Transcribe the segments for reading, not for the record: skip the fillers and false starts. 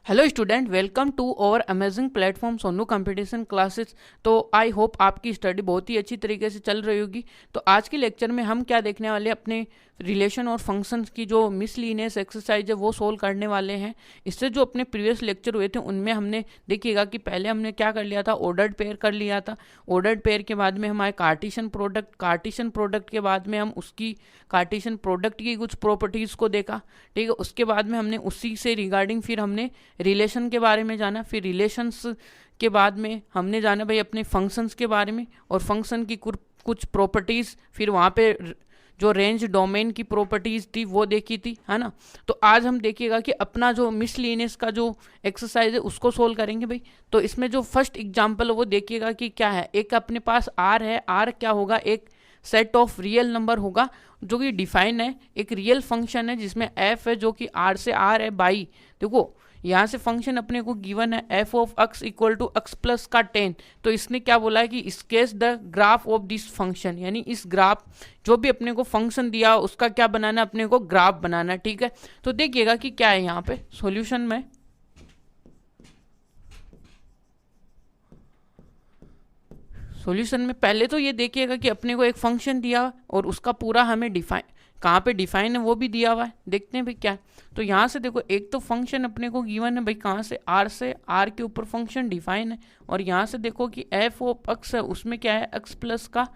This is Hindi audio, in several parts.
Hello student, welcome to our amazing platform Sonu competition classes. तो आई होप आपकी स्टडी बहुत ही अच्छी तरीके से चल रही होगी। तो आज के लेक्चर में हम क्या देखने वाले हैं, अपने रिलेशन और फंक्शंस की जो मिसलिनियस एक्सरसाइज है वो सोल्व करने वाले हैं। इससे जो अपने प्रीवियस लेक्चर हुए थे उनमें हमने देखिएगा कि पहले हमने क्या कर लिया था, ऑर्डर्ड पेयर कर लिया था। ऑर्डर्ड पेयर के बाद में हमारे कार्टेशियन प्रोडक्ट के बाद में हम उसकी कार्टेशियन प्रोडक्ट की कुछ प्रॉपर्टीज़ को देखा। ठीक है, उसके बाद में हमने उसी से रिगार्डिंग फिर हमने रिलेशन के बारे में जाना। फिर रिलेशंस के बाद में हमने जाना भाई अपने फंक्शंस के बारे में, और फंक्शन की कुछ प्रॉपर्टीज़, फिर वहाँ पे जो रेंज डोमेन की प्रॉपर्टीज़ थी वो देखी थी, है ना। तो आज हम देखिएगा कि अपना जो मिसलिनियस का जो एक्सरसाइज है उसको सोल्व करेंगे भाई। तो इसमें जो फर्स्ट एग्जांपल है वो देखिएगा कि क्या है। एक अपने पास आर है, आर क्या होगा, एक सेट ऑफ रियल नंबर होगा जो कि डिफाइन है। एक रियल फंक्शन है जिसमें एफ है जो कि आर से आर है बाई, देखो यहाँ से फंक्शन अपने को गिवन है F of X equal to X plus का 10। तो इसने क्या बोला है कि sketch the graph of this function, यानी इस ग्राफ जो भी अपने को फंक्शन दिया उसका क्या बनाना है, अपने को ग्राफ बनाना है। ठीक है, तो देखिएगा कि क्या है यहाँ पे सॉल्यूशन में। सॉल्यूशन में पहले तो ये देखिएगा कि अपने को एक फंक्शन दिया और उसका पूरा हमें डिफाइन, कहाँ पे डिफाइन है वो भी दिया हुआ है। देखते हैं भाई क्या है। तो यहाँ से देखो, एक तो फंक्शन अपने को गिवन है भाई, कहाँ से, आर के ऊपर फंक्शन डिफाइन है। और यहाँ से देखो कि एफ ऑफ एक्स है, उसमें क्या है, एक्स प्लस का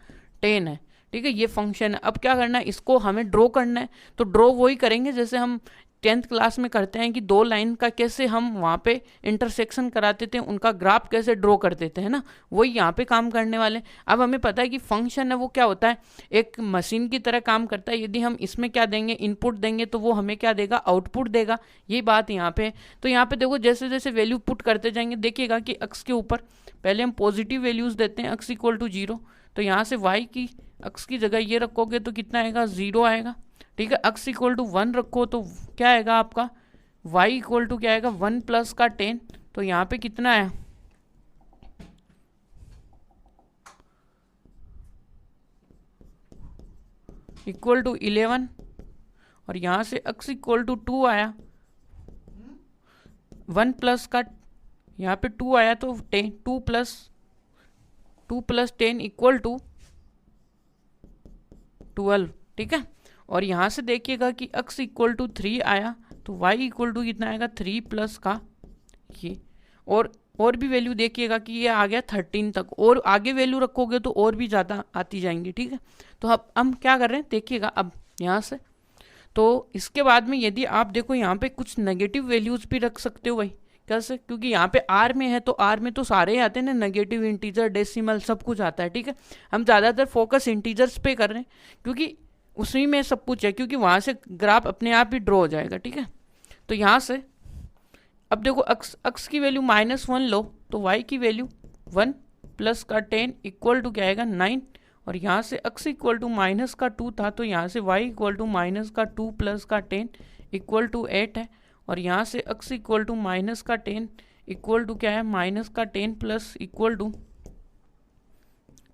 10 है। ठीक है, ये फंक्शन है। अब क्या करना है, इसको हमें ड्रॉ करना है। तो ड्रॉ वही करेंगे जैसे हम 10th क्लास में करते हैं कि दो लाइन का कैसे हम वहाँ पे इंटरसेक्शन कराते थे, उनका ग्राफ कैसे ड्रॉ करते थे, है ना। वही यहाँ पे काम करने वाले। अब हमें पता है कि फंक्शन है वो क्या होता है, एक मशीन की तरह काम करता है। यदि हम इसमें क्या देंगे, इनपुट देंगे, तो वो हमें क्या देगा, आउटपुट देगा। ये बात यहाँ पे। तो यहाँ पे देखो जैसे जैसे वैल्यू पुट करते जाएंगे, देखिएगा कि एक्स के ऊपर पहले हम पॉजिटिव वैल्यूज देते हैं, एक्स इक्वल टू 0। तो यहाँ से वाई की एक्स की जगह ये रखोगे तो कितना आएगा, 0 आएगा। ठीक है, एक्स इक्वल टू 1 रखो तो क्या आएगा आपका, वाई इक्वल टू क्या आएगा, 1 प्लस का 10। तो यहाँ पे कितना है, इक्वल टू 11। और यहाँ से एक्स इक्वल टू 2 आया, 1 प्लस का, यहाँ पे 2 आया तो 10, 2 प्लस 10 इक्वल टू 12। ठीक है, और यहाँ से देखिएगा कि x इक्वल टू 3 आया तो y इक्वल टू कितना आएगा, 3 प्लस का ये। और भी वैल्यू देखिएगा कि ये आ गया 13 तक, और आगे वैल्यू रखोगे तो और भी ज़्यादा आती जाएंगी। ठीक है, तो अब हम क्या कर रहे हैं देखिएगा अब यहाँ से। तो इसके बाद में यदि आप देखो यहाँ पे कुछ नेगेटिव वैल्यूज़ भी रख सकते हो भाई, कैसे, क्योंकि यहाँ पे आर में है तो आर में तो सारे ही आते हैं ना, नेगेटिव, इंटीजर, डेसिमल, सब कुछ आता है। ठीक है, हम ज़्यादातर फोकस इंटीजर्स पे कर रहे हैं क्योंकि उसी में सब कुछ है, क्योंकि वहाँ से ग्राफ अपने आप ही ड्रॉ हो जाएगा। ठीक है, तो यहाँ से अब देखो एक्स की वैल्यू -1 लो तो वाई की वैल्यू 1 प्लस का 10 इक्वल टू क्या आएगा, 9। और यहाँ से एक्स इक्वल टू -2 था तो यहाँ से वाई इक्वल टू -2 प्लस का 10 इक्वल टू 8 है। और यहाँ से X equal to -10 equal to क्या है, -10 प्लस इक्वल टू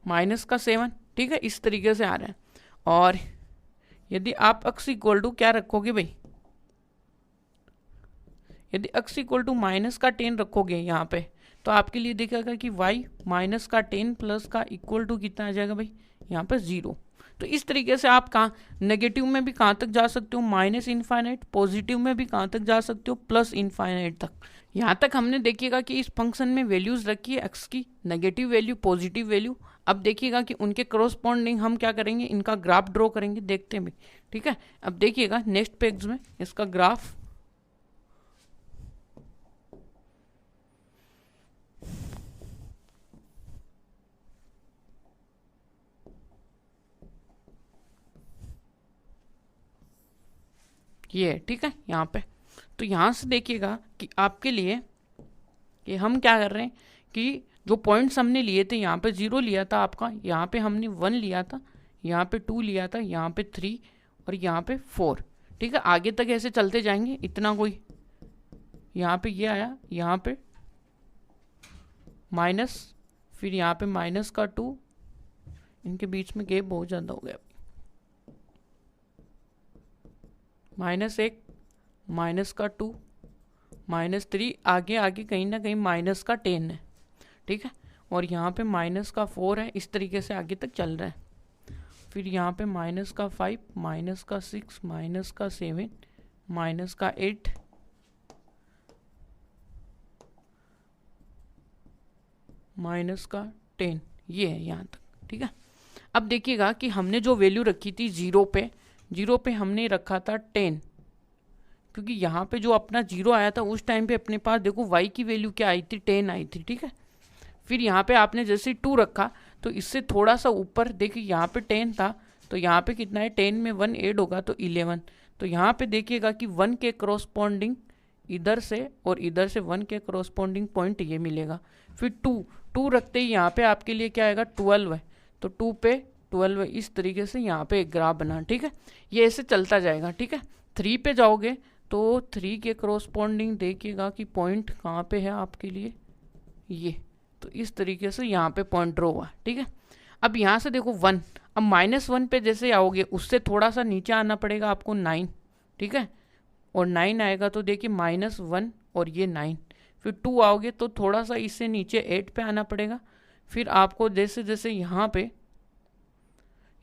-7। ठीक है, इस तरीके से आ रहा है। और यदि आप x इक्वल टू क्या रखोगे भाई, यदि x इक्वल टू -10 रखोगे यहाँ पे तो आपके लिए दिखेगा कि y -10 प्लस का इक्वल टू कितना आ जाएगा भाई, यहाँ पे 0। तो इस तरीके से आप कहाँ नेगेटिव में भी कहाँ तक जा सकते हो, -इनफाइनाइट, पॉजिटिव में भी कहाँ तक जा सकते हो, +इनफाइनाइट तक। यहाँ तक हमने देखिएगा कि इस फंक्शन में वैल्यूज रखी है, एक्स की नेगेटिव वैल्यू, पॉजिटिव वैल्यू। अब देखिएगा कि उनके करस्पॉन्डिंग हम क्या करेंगे, इनका ग्राफ ड्रॉ करेंगे, देखते हैं भाई। ठीक है, अब देखिएगा नेक्स्ट पेज में इसका ग्राफ, ये है। ठीक है, यहाँ पे तो यहाँ से देखिएगा कि आपके लिए कि हम क्या कर रहे हैं कि जो पॉइंट्स हमने लिए थे, यहाँ पे 0 लिया था आपका, यहाँ पे हमने 1 लिया था, यहाँ पे 2 लिया था, यहाँ पे 3 और यहाँ पे 4। ठीक है, आगे तक ऐसे चलते जाएंगे, इतना कोई यहाँ पे ये आया, यहाँ पे माइनस, फिर यहाँ पे -2, इनके बीच में गैप बहुत ज़्यादा हो गया, -1, -2, -3, आगे आगे कहीं ना कहीं माइनस का 10 है, ठीक है, और यहाँ पे माइनस का 4 है, इस तरीके से आगे तक चल रहा है। फिर यहाँ पे माइनस का 5, माइनस का 6, माइनस का 7, माइनस का 8, माइनस का 10, ये है यहाँ तक, ठीक है। अब देखिएगा कि हमने जो वैल्यू रखी थी जीरो पे हमने रखा था 10, क्योंकि यहाँ पे जो अपना जीरो आया था उस टाइम पे अपने पास देखो y की वैल्यू क्या आई थी, 10 आई थी, ठीक है। फिर यहाँ पे आपने जैसे 2 रखा तो इससे थोड़ा सा ऊपर देखिए यहाँ पे 10 था, तो यहाँ पे कितना है, 10 में 1 ऐड होगा तो 11। तो यहाँ पे देखिएगा कि 1 के करस्पॉन्डिंग इधर से और इधर से 1 के करस्पॉन्डिंग पॉइंट ये मिलेगा। फिर 2 रखते ही यहाँ पे आपके लिए क्या आएगा, 12 है, तो 2 पे 12 है, इस तरीके से यहाँ पे एक ग्राफ बना, ठीक है। ये ऐसे चलता जाएगा, ठीक है। 3 पे जाओगे तो 3 के करस्पॉन्डिंग देखिएगा कि पॉइंट कहाँ पे है आपके लिए, ये, तो इस तरीके से यहाँ पे पॉइंट ड्रॉ हुआ, ठीक है। अब यहाँ से देखो 1, अब -1 पे जैसे आओगे उससे थोड़ा सा नीचे आना पड़ेगा आपको 9, ठीक है, और 9 आएगा तो देखिए -1 और ये 9, फिर 2 आओगे तो थोड़ा सा इससे नीचे 8 पे आना पड़ेगा। फिर आपको जैसे जैसे यहाँ पे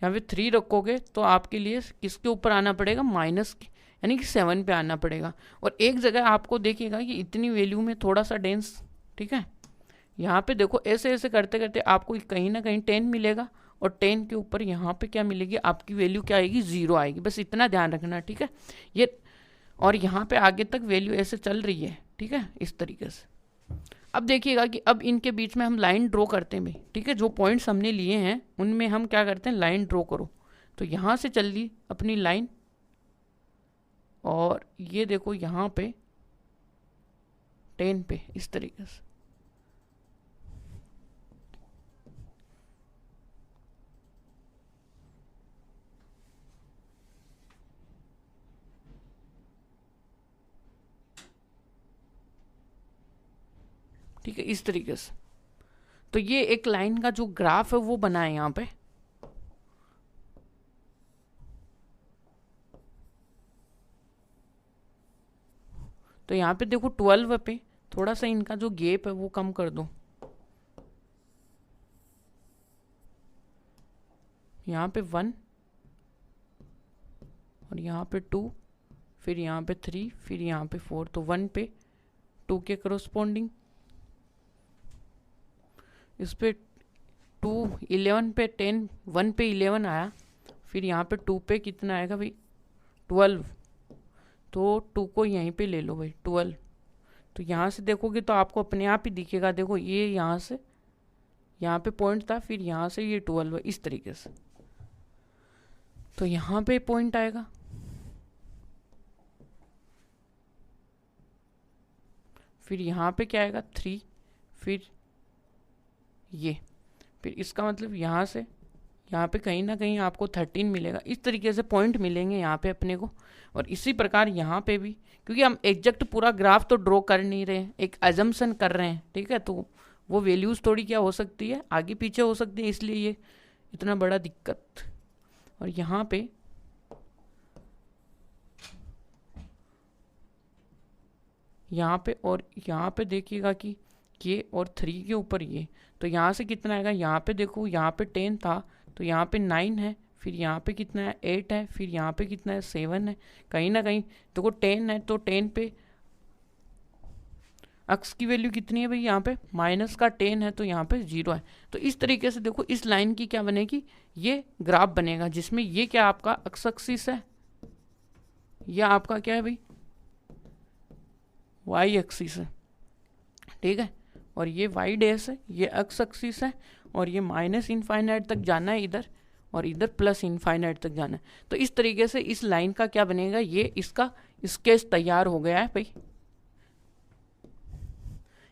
3 रखोगे तो आपके लिए किसके ऊपर आना पड़ेगा, माइनस के, यानी कि 7 पे आना पड़ेगा। और एक जगह आपको देखिएगा कि इतनी वैल्यू में थोड़ा सा डेंस, ठीक है, यहाँ पे देखो ऐसे ऐसे करते करते आपको कहीं ना कहीं 10 मिलेगा, और 10 के ऊपर यहाँ पे क्या मिलेगी, आपकी वैल्यू क्या आएगी, 0 आएगी, बस इतना ध्यान रखना, ठीक है। ये और यहाँ पे आगे तक वैल्यू ऐसे चल रही है, ठीक है, इस तरीके से। अब देखिएगा कि अब इनके बीच में हम लाइन ड्रॉ करते हैं भाई, ठीक है, जो पॉइंट्स हमने लिए हैं उनमें हम क्या करते हैं, लाइन ड्रॉ करो। तो यहाँ से चल ली अपनी लाइन, और ये देखो यहाँ पे 10 पे, इस तरीके से, ठीक है, इस तरीके से। तो ये एक लाइन का जो ग्राफ है वो बना है यहाँ पे। तो यहाँ पे देखो 12 पे थोड़ा सा इनका जो गैप है वो कम कर दो, यहाँ पे 1 और यहाँ पे 2, फिर यहाँ पे 3, फिर यहाँ पे 4, तो 1 पे 2 के करस्पॉन्डिंग, इस पे 2, 11 पे 10, 1 पे 11 आया, फिर यहाँ पे 2 पे कितना आएगा भाई, 12, तो 2 को यहीं पे ले लो भाई 12। तो यहाँ से देखोगे तो आपको अपने आप ही दिखेगा, देखो ये यहाँ से यहाँ पे पॉइंट था, फिर यहाँ से ये 12 है, इस तरीके से। तो यहाँ पे पॉइंट आएगा, फिर यहाँ पे क्या आएगा 3, फिर ये, फिर इसका मतलब यहाँ से यहाँ पे कहीं ना कहीं आपको 13 मिलेगा, इस तरीके से पॉइंट मिलेंगे यहाँ पे अपने को। और इसी प्रकार यहाँ पे भी, क्योंकि हम एग्जैक्ट पूरा ग्राफ तो ड्रॉ कर नहीं रहे हैं, एक अजम्पशन कर रहे हैं, ठीक है, तो वो वैल्यूज़ थोड़ी क्या हो सकती है, आगे पीछे हो सकती है, इसलिए ये इतना बड़ा दिक्कत। और यहाँ पे और यहाँ पे देखिएगा कि ये और 3 के ऊपर ये, तो यहाँ से कितना आएगा, यहाँ पे देखो यहाँ पे 10 था तो यहाँ पे 9 है, फिर यहाँ पे कितना है 8 है, फिर यहाँ पे कितना है 7 है, कहीं ना कहीं देखो 10 है, तो 10 पे अक्स की वैल्यू कितनी है भाई, यहाँ पे माइनस का 10 है, तो यहाँ पे 0 है। तो इस तरीके से देखो इस लाइन की क्या बनेगी, ये ग्राफ बनेगा, जिसमें ये क्या आपका अक्स एक्सिस है, यह आपका क्या है भाई वाई एक्सिस है, ठीक है, और ये वाई डैश है, ये एक्स एक्सिस है, और ये माइनस इनफाइनाइट तक जाना है इधर, और इधर प्लस इनफाइनाइट तक जाना है। तो इस तरीके से इस लाइन का क्या बनेगा, ये इसका स्केच तैयार हो गया है भाई।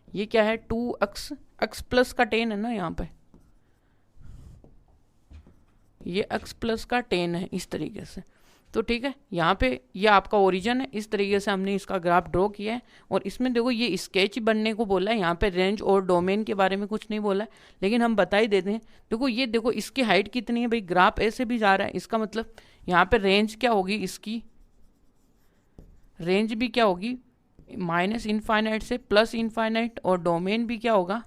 ये क्या है 2x, x प्लस का 10 है ना यहाँ पे, ये x प्लस का 10 है, इस तरीके से। तो ठीक है, यहाँ पे ये आपका ओरिजिन है, इस तरीके से हमने इसका ग्राफ ड्रॉ किया है। और इसमें देखो ये स्केच बनने को बोला है, यहाँ पे रेंज और डोमेन के बारे में कुछ नहीं बोला है, लेकिन हम बता ही देते हैं। देखो ये देखो इसकी हाइट कितनी है भाई, ग्राफ ऐसे भी जा रहा है, इसका मतलब यहाँ पे रेंज क्या होगी, इसकी रेंज भी क्या होगी माइनस इनफाइनाइट से प्लस इनफाइनाइट, और डोमेन भी क्या होगा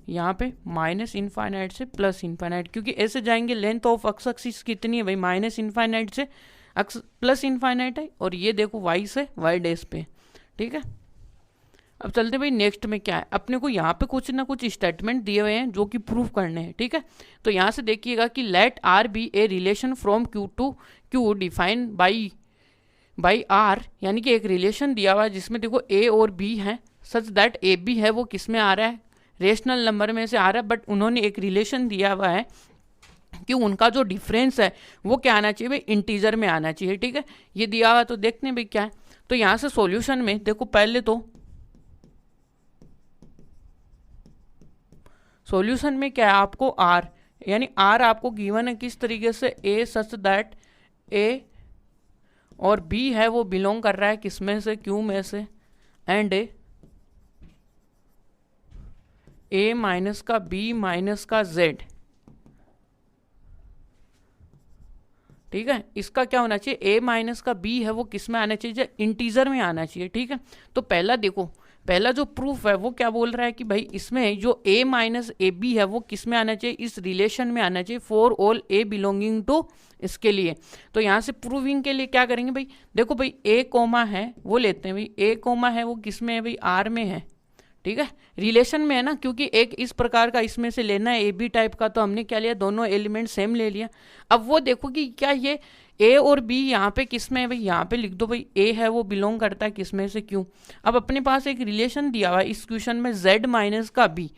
यहाँ पे माइनस इनफाइनाइट से प्लस इनफाइनाइट, क्योंकि ऐसे जाएंगे लेंथ ऑफ एक्स एक्सिस कितनी है भाई, माइनस इनफाइनाइट से प्लस इनफाइनाइट है, और ये देखो वाई से वाई डैश पे, ठीक है। अब चलते भाई नेक्स्ट में क्या है, अपने को यहाँ पे कुछ ना कुछ स्टेटमेंट दिए हुए हैं जो कि प्रूफ करने हैं, ठीक है। तो यहाँ से देखिएगा कि let R be a relation from Q to Q define by R, यानी कि एक रिलेशन दिया हुआ है जिसमें देखो ए और बी है, सच दैट ए बी है वो किस में आ रहा है, रेशनल नंबर में से आ रहा है, बट उन्होंने एक रिलेशन दिया हुआ है कि उनका जो डिफरेंस है वो क्या आना चाहिए भाई, इंटीजर में आना चाहिए, ठीक है। ये दिया हुआ तो देखते हैं भाई क्या है। तो यहाँ से सॉल्यूशन में देखो, पहले तो सॉल्यूशन में क्या है आपको आर, यानी आर आपको गिवन है किस तरीके से, ए सच दैट ए और बी है वो बिलोंग कर रहा है किस में से, क्यू में से, एंड ए माइनस का बी माइनस का जेड, ठीक है। इसका क्या होना चाहिए, ए माइनस का बी है वो किस में आना चाहिए, इंटीजर में आना चाहिए, ठीक है। तो पहला देखो, पहला जो प्रूफ है वो क्या बोल रहा है कि भाई इसमें जो a माइनस ए बी है वो किस में आना चाहिए, इस रिलेशन में आना चाहिए for all a belonging to इसके लिए। तो यहाँ से प्रूविंग के लिए क्या करेंगे भाई, देखो भाई a कोमा है वो लेते हैं भाई, a कोमा है वो किस में है भाई, r में है, ठीक है, रिलेशन में है ना, क्योंकि एक इस प्रकार का इसमें से लेना है ए बी टाइप का, तो हमने क्या लिया, दोनों एलिमेंट सेम ले लिया। अब वो देखो कि क्या ये ए और बी यहाँ पे किस में है भाई, यहाँ पे लिख दो भाई ए है वो बिलोंग करता है किस में से, क्यों। अब अपने पास एक रिलेशन दिया हुआ है इस क्वेश्चन में z माइनस का बी,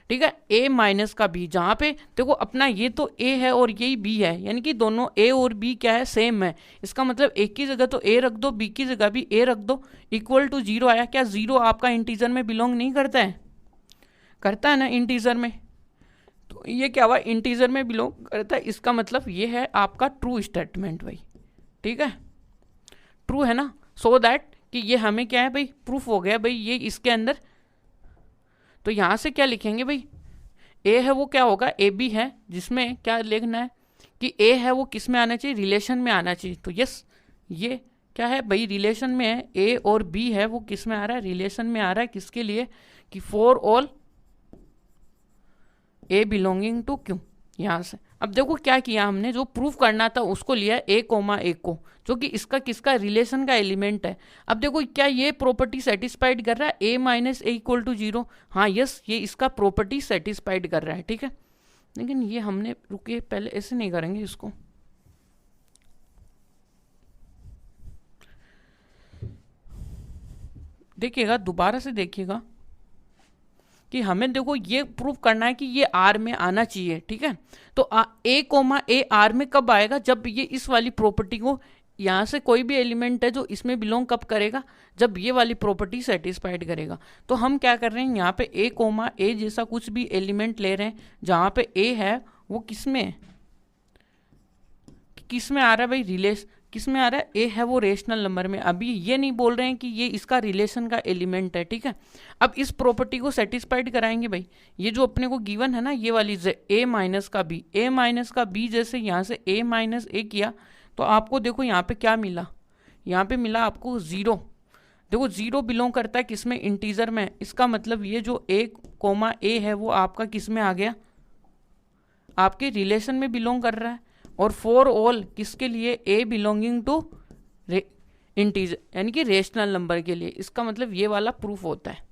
ठीक है, ए माइनस का बी, जहाँ पे देखो अपना ये तो ए है और यही बी है, यानी कि दोनों ए और बी क्या है, सेम है। इसका मतलब एक की जगह तो ए रख दो, बी की जगह भी ए रख दो, इक्वल टू जीरो आया। क्या जीरो आपका इंटीजर में बिलोंग नहीं करता है, करता है ना इंटीजर में, तो ये क्या हुआ, इंटीजर में बिलोंग करता है, इसका मतलब ये है आपका ट्रू स्टेटमेंट भाई, ठीक है, ट्रू है ना। सो दैट कि ये हमें क्या है भाई, प्रूफ हो गया भाई ये इसके अंदर। तो यहाँ से क्या लिखेंगे भाई, ए है वो क्या होगा, ए बी है, जिसमें क्या लिखना है कि ए है वो किस में आना चाहिए, रिलेशन में आना चाहिए। तो यस, ये क्या है भाई, रिलेशन में है, ए और बी है वो किस में आ रहा है, रिलेशन में आ रहा है, किसके लिए कि for all A belonging to Q. यहाँ से अब देखो क्या किया हमने, जो प्रूफ करना था उसको लिया ए कोमा ए को, जो कि इसका किसका रिलेशन का एलिमेंट है। अब देखो क्या ये प्रॉपर्टी सेटिस्फाइड कर रहा है, a minus a equal to zero, हाँ यस, ये इसका प्रॉपर्टी सेटिस्फाइड कर रहा है, ठीक है। लेकिन ये हमने रुके पहले ऐसे नहीं करेंगे इसको, देखिएगा दोबारा से देखिएगा कि हमें देखो ये प्रूफ करना है कि ये आर में आना चाहिए, ठीक है। तो ए कोमा ए आर में कब आएगा, जब ये इस वाली प्रॉपर्टी को, यहाँ से कोई भी एलिमेंट है जो इसमें बिलोंग कब करेगा, जब ये वाली प्रॉपर्टी सेटिस्फाइड करेगा। तो हम क्या कर रहे हैं, यहाँ पे ए कोमा ए जैसा कुछ भी एलिमेंट ले रहे हैं, जहाँ पे ए है वो किस में है, किस में आ रहा है भाई, रिलेशन किस में आ रहा है, ए है वो रेशनल नंबर में। अभी ये नहीं बोल रहे हैं कि ये इसका रिलेशन का एलिमेंट है, ठीक है। अब इस प्रॉपर्टी को सेटिस्फाइड कराएंगे भाई, ये जो अपने को गिवन है ना ये वाली ए माइनस का बी, ए माइनस का बी, जैसे यहाँ से ए माइनस ए किया तो आपको देखो यहाँ पे क्या मिला, यहाँ पे मिला आपको जीरो। देखो जीरो बिलोंग करता है किसमें, इंटीजर में। इसका मतलब ये जो ए कोमा ए है वो आपका किस में आ गया, आपके रिलेशन में बिलोंग कर रहा है। और फॉर ऑल किसके लिए, ए बिलोंगिंग टू इंटीजर, यानी कि रेशनल नंबर के लिए। इसका मतलब ये वाला प्रूफ होता है,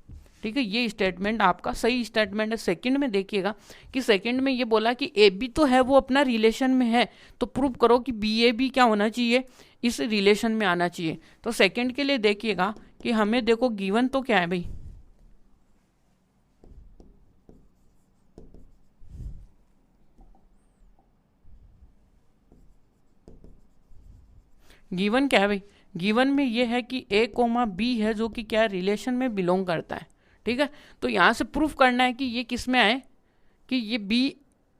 ठीक है। ये स्टेटमेंट आपका सही स्टेटमेंट है। सेकंड में देखिएगा कि सेकंड में ये बोला कि ए बी तो है वो अपना रिलेशन में है, तो प्रूव करो कि बी ए बी क्या होना चाहिए, इस रिलेशन में आना चाहिए। तो सेकंड के लिए देखिएगा कि हमें देखो गिवन तो क्या है भाई, गिवन क्या है भाई, गिवन में ये है कि ए कोमा बी है जो कि क्या रिलेशन में बिलोंग करता है, ठीक है। तो यहाँ से प्रूफ करना है कि ये किस में आए, कि ये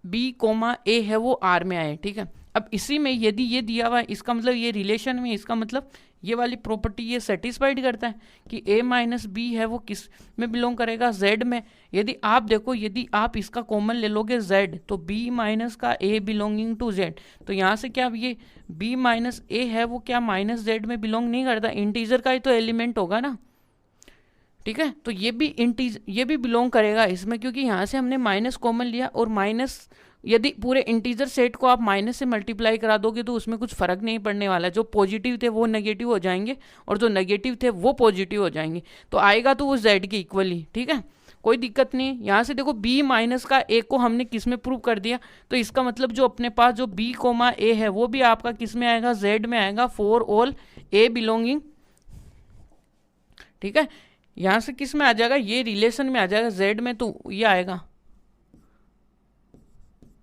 बी कोमा ए है वो आर में आए, ठीक है। अब इसी में यदि ये दिया हुआ है, इसका मतलब ये रिलेशन में, इसका मतलब ये वाली प्रॉपर्टी ये सेटिस्फाइड करता है कि a माइनस बी है वो किस में बिलोंग करेगा, z में। यदि आप देखो, यदि आप इसका कॉमन ले लोगे z, तो b माइनस का a बिलोंगिंग टू z, तो यहाँ से क्या ये b माइनस a है वो क्या माइनस z में बिलोंग नहीं करता, इंटीजर का ही तो एलिमेंट होगा ना, ठीक है। तो ये भी बिलोंग करेगा इसमें, क्योंकि यहाँ से हमने माइनस कॉमन लिया, और माइनस यदि पूरे इंटीजर सेट को आप माइनस से मल्टीप्लाई करा दोगे तो उसमें कुछ फर्क नहीं पड़ने वाला, जो पॉजिटिव थे वो नेगेटिव हो जाएंगे और जो नेगेटिव थे वो पॉजिटिव हो जाएंगे, तो आएगा तो वो z के इक्वली, ठीक है, कोई दिक्कत नहीं है। यहाँ से देखो b माइनस का a को हमने किस में प्रूव कर दिया, तो इसका मतलब जो अपने पास जो b कोमा a है वो भी आपका किस में आएगा, z में आएगा, फॉर ऑल a बिलोंगिंग, ठीक है। यहाँ से किस में आ जाएगा, ये रिलेशन में आ जाएगा z में, तो ये आएगा,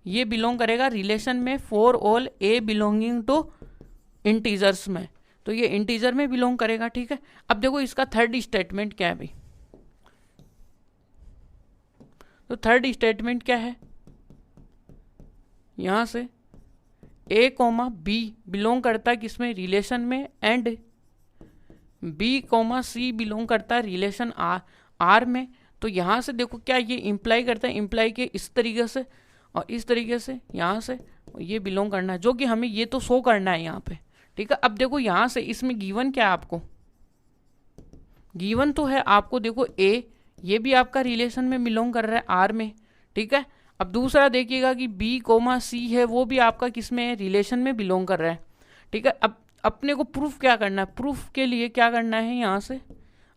ये बिलोंग करेगा रिलेशन में for all a belonging to integers में, तो ये इंटीजर में बिलोंग करेगा, ठीक है। अब देखो इसका थर्ड स्टेटमेंट क्या है भाई, तो थर्ड स्टेटमेंट क्या है, यहां से a कोमा b बिलोंग करता है किसमें, रिलेशन में, and b comma c belong करता है रिलेशन r में। तो यहां से देखो क्या ये इंप्लाई करता है, इंप्लाई के इस तरीके से और इस तरीके से, यहाँ से ये बिलोंग करना है, जो कि हमें ये तो शो करना है यहाँ पे, ठीक है। अब देखो यहाँ से इसमें गिवन क्या है आपको, गिवन तो है आपको देखो a, ये भी आपका रिलेशन में बिलोंग कर रहा है r में, ठीक है। अब दूसरा देखिएगा कि b कोमा c है वो भी आपका किस में है, रिलेशन में बिलोंग कर रहा है, ठीक है। अब अपने को प्रूफ क्या करना है, प्रूफ के लिए क्या करना है, यहाँ से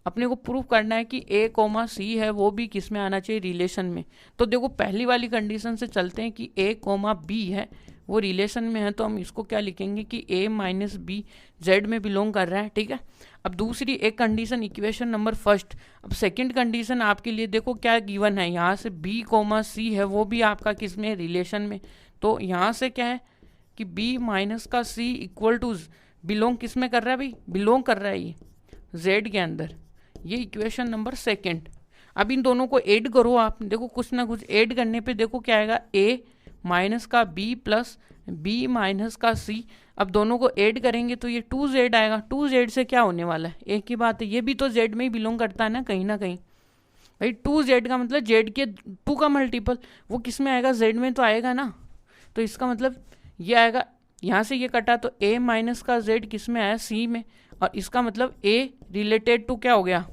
अपने को प्रूफ करना है कि a कोमा c है वो भी किस में आना चाहिए, रिलेशन में। तो देखो पहली वाली कंडीशन से चलते हैं कि a कोमा b है वो रिलेशन में है, तो हम इसको क्या लिखेंगे कि a माइनस बी जेड में बिलोंग कर रहा है, ठीक है। अब दूसरी एक कंडीशन, इक्वेशन नंबर फर्स्ट। अब सेकंड कंडीशन आपके लिए देखो क्या गिवन है, यहाँ से b कोमा c है वो भी आपका किस में, रिलेशन में। तो यहाँ से क्या है कि b माइनस का c इक्वल टू बिलोंग किस में कर रहा है भाई, बिलोंग कर रहा है ये z के अंदर, ये इक्वेशन नंबर सेकंड। अब इन दोनों को ऐड करो आप, देखो कुछ ना कुछ ऐड करने पे देखो क्या आएगा, a माइनस का b प्लस b माइनस का c। अब दोनों को ऐड करेंगे तो ये 2z आएगा, 2z से क्या होने वाला है, एक ही बात है, ये भी तो z में ही बिलोंग करता है ना कहीं भाई। 2z का मतलब z के 2 का मल्टीपल वो किस में आएगा, z में तो आएगा ना। तो इसका मतलब ये आएगा, यहाँ से ये कटा तो a माइनस का z किस में आया, c में, और इसका मतलब a रिलेटेड टू क्या हो गया,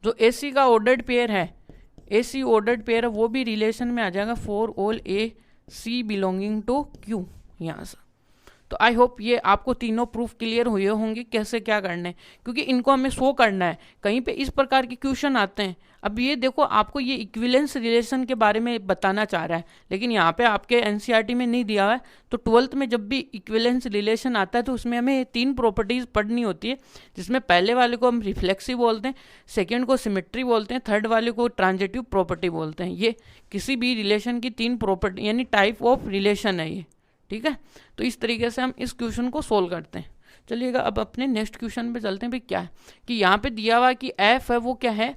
जो AC का ऑर्डर्ड पेयर है, AC ऑर्डर्ड पेयर है वो भी रिलेशन में आ जाएगा for all A C belonging to Q, यहाँ से। तो आई होप ये आपको तीनों प्रूफ क्लियर हुए होंगे कैसे क्या करना है, क्योंकि इनको हमें शो करना है, कहीं पे इस प्रकार के क्वेश्चन आते हैं। अब ये देखो आपको ये इक्विवेलेंस रिलेशन के बारे में बताना चाह रहा है, लेकिन यहाँ पे आपके एनसीईआरटी में नहीं दिया हुआ है। तो 12th में जब भी इक्विवेलेंस रिलेशन आता है तो उसमें हमें 3 प्रॉपर्टीज पढ़नी होती है, जिसमें पहले वाले को हम रिफ्लेक्सिव बोलते हैं, सेकेंड को सिमेट्री बोलते हैं, थर्ड वाले को ट्रांजिटिव प्रॉपर्टी बोलते हैं। ये किसी भी रिलेशन की 3 प्रॉपर्टी यानी टाइप ऑफ रिलेशन है ये, ठीक है। तो इस तरीके से हम इस क्वेश्चन को सोल्व करते हैं। चलिएगा अब अपने नेक्स्ट क्वेश्चन पे चलते हैं। भाई क्या है कि यहाँ पे दिया हुआ है कि f है वो क्या है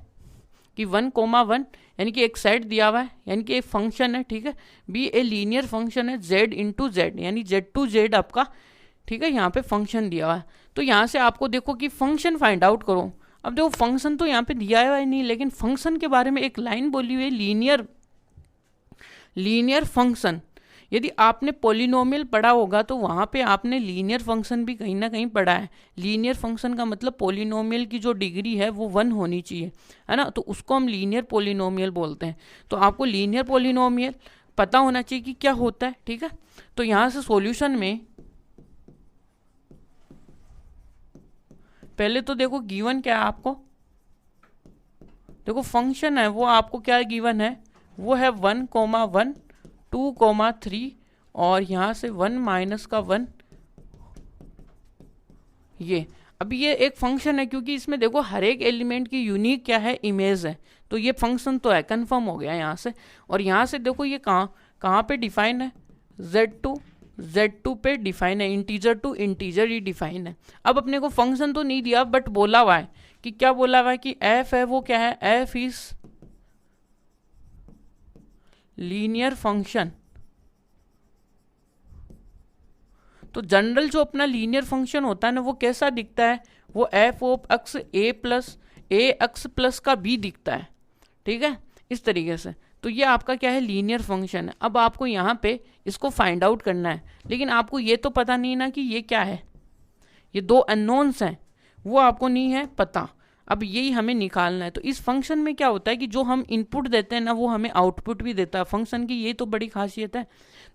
कि 1,1 यानी कि एक सेट दिया हुआ है, यानी कि एक फंक्शन है, ठीक है। b ए लीनियर फंक्शन है z इंटू जेड, यानी z टू जेड आपका, ठीक है, यहाँ पे फंक्शन दिया हुआ है। तो यहाँ से आपको देखो कि फंक्शन फाइंड आउट करो। अब देखो फंक्शन तो यहाँ पे दिया हुआ है नहीं, लेकिन फंक्शन के बारे में एक लाइन बोली हुई है, लीनियर फंक्शन। यदि आपने पॉलिनोमियल पढ़ा होगा तो वहाँ पे आपने लीनियर फंक्शन भी कहीं ना कहीं पढ़ा है। लीनियर फंक्शन का मतलब पॉलिनोमियल की जो डिग्री है वो 1 होनी चाहिए, है ना, तो उसको हम लीनियर पॉलिनोमियल बोलते हैं। तो आपको लीनियर पॉलिनोमियल पता होना चाहिए कि क्या होता है, ठीक है। तो यहाँ से सॉल्यूशन में पहले तो देखो गिवन क्या है आपको, देखो फंक्शन है वो आपको क्या गिवन है, वो है 1,1 2,3 और यहाँ से 1 माइनस का 1 ये। अब ये एक फंक्शन है क्योंकि इसमें देखो हर एक एलिमेंट की यूनिक क्या है, इमेज है, तो ये फंक्शन तो है, कंफर्म हो गया यहाँ से। और यहाँ से देखो ये कहाँ पे डिफाइन है, Z2 पे डिफाइन है, इंटीजर टू इंटीजर ही डिफाइन है। अब अपने को फंक्शन तो नहीं दिया बट बोला हुआ है कि क्या बोला हुआ है कि f है वो क्या है, f इज लीनियर फंक्शन। तो जनरल जो अपना लीनियर फंक्शन होता है ना वो कैसा दिखता है, वो F of x A plus A x plus का बी दिखता है, ठीक है, इस तरीके से। तो ये आपका क्या है, लीनियर फंक्शन है। अब आपको यहाँ पे इसको फाइंड आउट करना है, लेकिन आपको ये तो पता नहीं ना कि ये क्या है, ये दो अननोन्स हैं, वो आपको नहीं है पता। अब यही हमें निकालना है। तो इस फंक्शन में क्या होता है कि जो हम इनपुट देते हैं ना वो हमें आउटपुट भी देता है फंक्शन की, ये तो बड़ी खासियत है।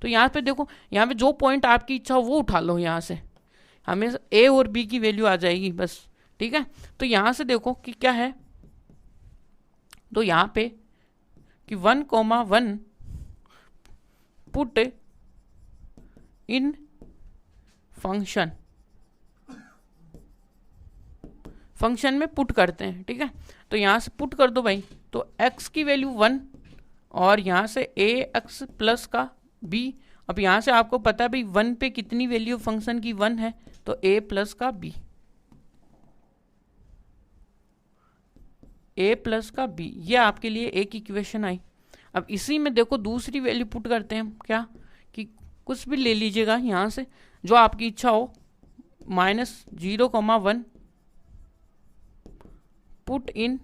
तो यहाँ पे देखो, यहाँ पे जो पॉइंट आपकी इच्छा हो वो उठा लो, यहाँ से हमें ए और बी की वैल्यू आ जाएगी बस, ठीक है। तो यहाँ से देखो कि क्या है, तो यहाँ पे कि 1,1 पुट इन फंक्शन, फंक्शन में पुट करते हैं, ठीक है। तो यहाँ से पुट कर दो भाई, तो x की वैल्यू 1 और यहाँ से ए एक्स प्लस का b। अब यहाँ से आपको पता है भाई 1 पे कितनी वैल्यू फंक्शन की 1 है, तो a प्लस का b, a प्लस का b, ये आपके लिए एक इक्वेशन आई। अब इसी में देखो दूसरी वैल्यू पुट करते हैं हम, क्या कि कुछ भी ले लीजिएगा यहाँ से जो आपकी इच्छा हो, -0,1 put in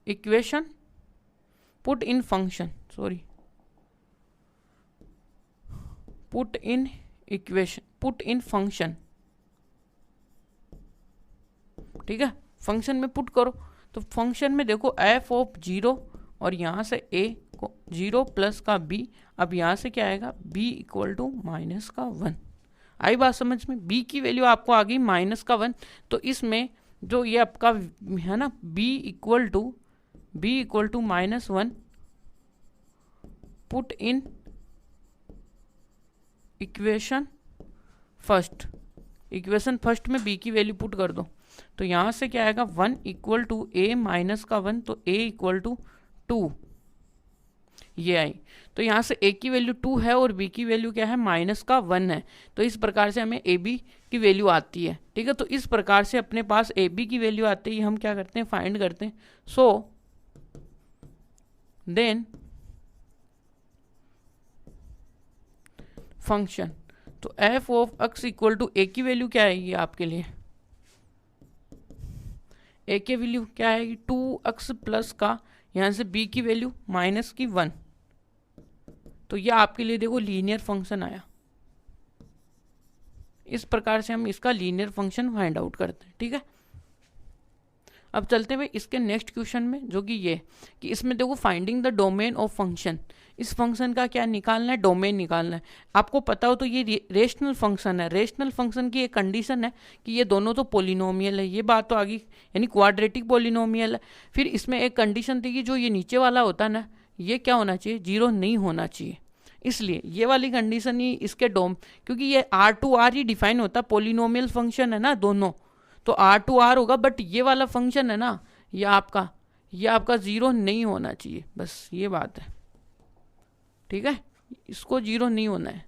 equation, put in function, sorry put in equation, put in function, ठीक है। फंक्शन में पुट करो, तो फंक्शन में देखो एफ ऑफ 0 और यहाँ से a को 0 प्लस का b। अब यहाँ से क्या आएगा, b इक्वल टू -1। आई बात समझ में, b की वैल्यू आपको आ गई -1। तो इसमें जो ये आपका है ना b equal to -1 put in equation first, equation first में b की वैल्यू पुट कर दो। तो यहाँ से क्या आएगा, 1 इक्वल टू a -1, तो a इक्वल टू 2, ये आई। तो यहाँ से a की वैल्यू 2 है और b की वैल्यू क्या है, -1 है। तो इस प्रकार से हमें a b की वैल्यू आती है, ठीक है। तो इस प्रकार से अपने पास a b की वैल्यू आती है, हम क्या करते हैं, फाइंड करते हैं। सो देन फंक्शन, तो f of x equal to a की वैल्यू क्या आएगी आपके लिए, a की वैल्यू क्या आएगी 2x प्लस का यहाँ से b की वैल्यू -1। तो यह आपके लिए देखो लीनियर फंक्शन आया। इस प्रकार से हम इसका लीनियर फंक्शन फाइंड आउट करते हैं, ठीक है। अब चलते हैं इसके नेक्स्ट क्वेश्चन में, जो कि ये कि इसमें देखो finding the domain of function. इस फंक्शन का क्या निकालना है, डोमेन निकालना है। आपको पता हो तो ये रेशनल फंक्शन है। रेशनल फंक्शन की एक कंडीशन है कि ये दोनों तो पोलिनोमियल है, ये बात तो आ गई, यानी क्वाड्रेटिक पोलिनोमियल है। फिर इसमें एक कंडीशन थी कि जो ये नीचे वाला होता है ना, ये क्या होना चाहिए, 0 नहीं होना चाहिए। इसलिए ये वाली कंडीशन ही इसके क्योंकि ये R2R ही डिफाइन होता है, पोलिनोमियल फंक्शन है ना दोनों, तो R2R होगा। बट ये वाला फंक्शन है ना, ये आपका 0 नहीं होना चाहिए, बस ये बात है, ठीक है। इसको 0 नहीं होना है।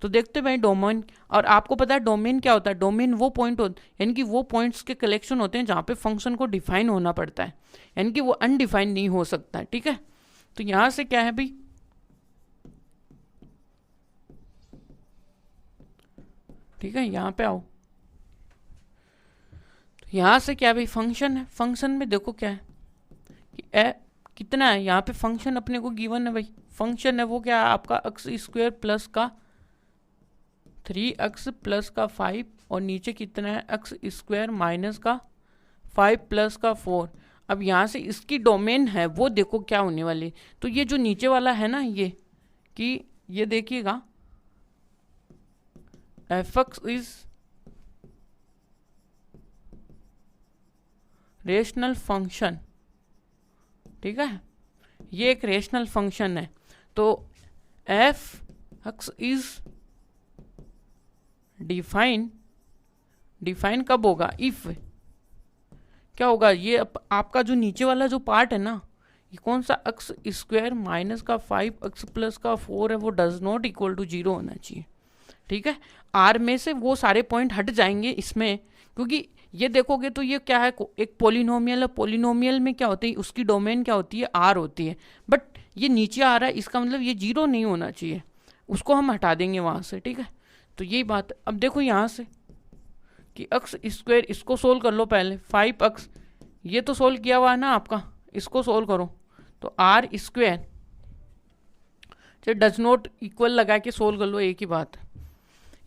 तो देखते भाई डोमेन, और आपको पता है डोमेन क्या होता है, डोमेन वो पॉइंट होता है, यानी कि वो पॉइंट्स के कलेक्शन होते हैं जहाँ पे फंक्शन को डिफाइन होना पड़ता है, यानी कि वो अनडिफाइन नहीं हो सकता है, ठीक है। तो यहाँ से क्या है भाई, ठीक है, यहाँ पे आओ। तो यहाँ से क्या भाई, फंक्शन है। फंक्शन में देखो क्या है कि कितना है, यहाँ पे फंक्शन अपने को गिवन है भाई। फंक्शन है वो क्या है आपका x² प्लस का 3x प्लस का 5 और नीचे कितना है x² माइनस का 5 प्लस का 4। अब यहाँ से इसकी डोमेन है वो देखो क्या होने वाली। तो ये जो नीचे वाला है ना, ये कि ये देखिएगा f(x) इज रेशनल फंक्शन, ठीक है, ये एक रेशनल फंक्शन है। तो f(x) इज डिफाइन कब होगा, इफ क्या होगा, ये आपका जो नीचे वाला जो पार्ट है ना, ये कौन सा x² माइनस का 5x प्लस का 4 है, वो डज नॉट इक्वल टू 0 होना चाहिए, ठीक है। R में से वो सारे पॉइंट हट जाएंगे इसमें, क्योंकि ये देखोगे तो ये क्या है, एक पोलिनोमियल है। पोलिनोमियल में क्या होती है, उसकी डोमेन क्या होती है, R होती है। बट ये नीचे आ रहा है, इसका मतलब ये 0 नहीं होना चाहिए। उसको हम हटा देंगे वहाँ से, ठीक है। तो यही बात है। अब देखो यहाँ से कि एक्स स्क्वायर, इसको सोल्व कर लो पहले, 5x ये तो सोल्व किया हुआ है ना आपका, इसको सोल्व करो तो आर स्क्वायर, चाहे डज नॉट इक्वल लगा के सोल्व कर लो, एक ही बात है।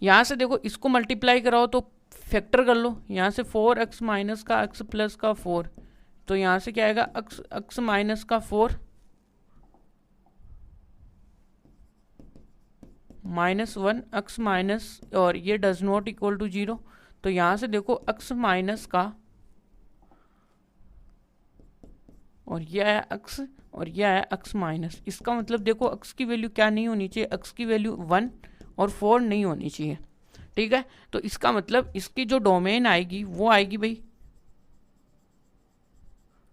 यहाँ से देखो इसको मल्टीप्लाई कराओ तो फैक्टर कर लो, यहाँ से 4x माइनस का x प्लस का 4, तो यहाँ से क्या आएगा x माइनस का 4 माइनस 1 x माइनस, और ये डज नॉट इक्वल टू 0, तो यहाँ से देखो x माइनस का, और ये आया x और ये आया x माइनस। इसका मतलब देखो x की वैल्यू क्या नहीं होनी चाहिए, x की वैल्यू 1 और 4 नहीं होनी चाहिए, ठीक है। तो इसका मतलब इसकी जो डोमेन आएगी वो आएगी भाई,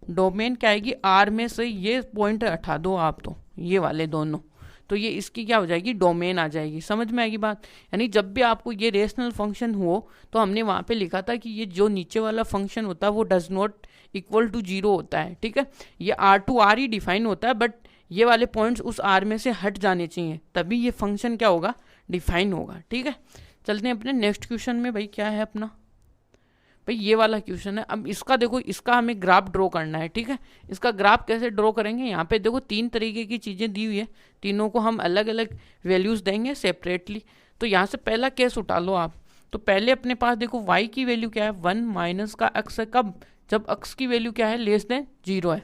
डोमेन क्या आएगी, आर में से ये पॉइंट हटा दो आप, तो ये वाले दोनों, तो ये इसकी क्या हो जाएगी, डोमेन आ जाएगी। समझ में आएगी बात। यानी जब भी आपको ये रेशनल फंक्शन हो तो हमने वहाँ पे लिखा था कि ये जो नीचे वाला फंक्शन होता है वो डज नॉट इक्वल टू 0 होता है, ठीक है। ये आर टू आर ही डिफाइन होता है, बट ये वाले पॉइंट्स उस आर में से हट जाने चाहिए, तभी ये फंक्शन क्या होगा, डिफाइन होगा, ठीक है। चलते हैं अपने नेक्स्ट क्वेश्चन में। भाई क्या है अपना, भाई ये वाला क्वेश्चन है। अब इसका देखो, इसका हमें ग्राफ ड्रॉ करना है, ठीक है। इसका ग्राफ कैसे ड्रॉ करेंगे, यहाँ पे देखो 3 तरीके की चीज़ें दी हुई है, तीनों को हम अलग अलग वैल्यूज़ देंगे सेपरेटली। तो यहाँ से पहला केस उठा लो आप। तो पहले अपने पास देखो y की वैल्यू क्या है, 1 माइनस का x है, कब, जब x की वैल्यू क्या है, लेस देन 0 है।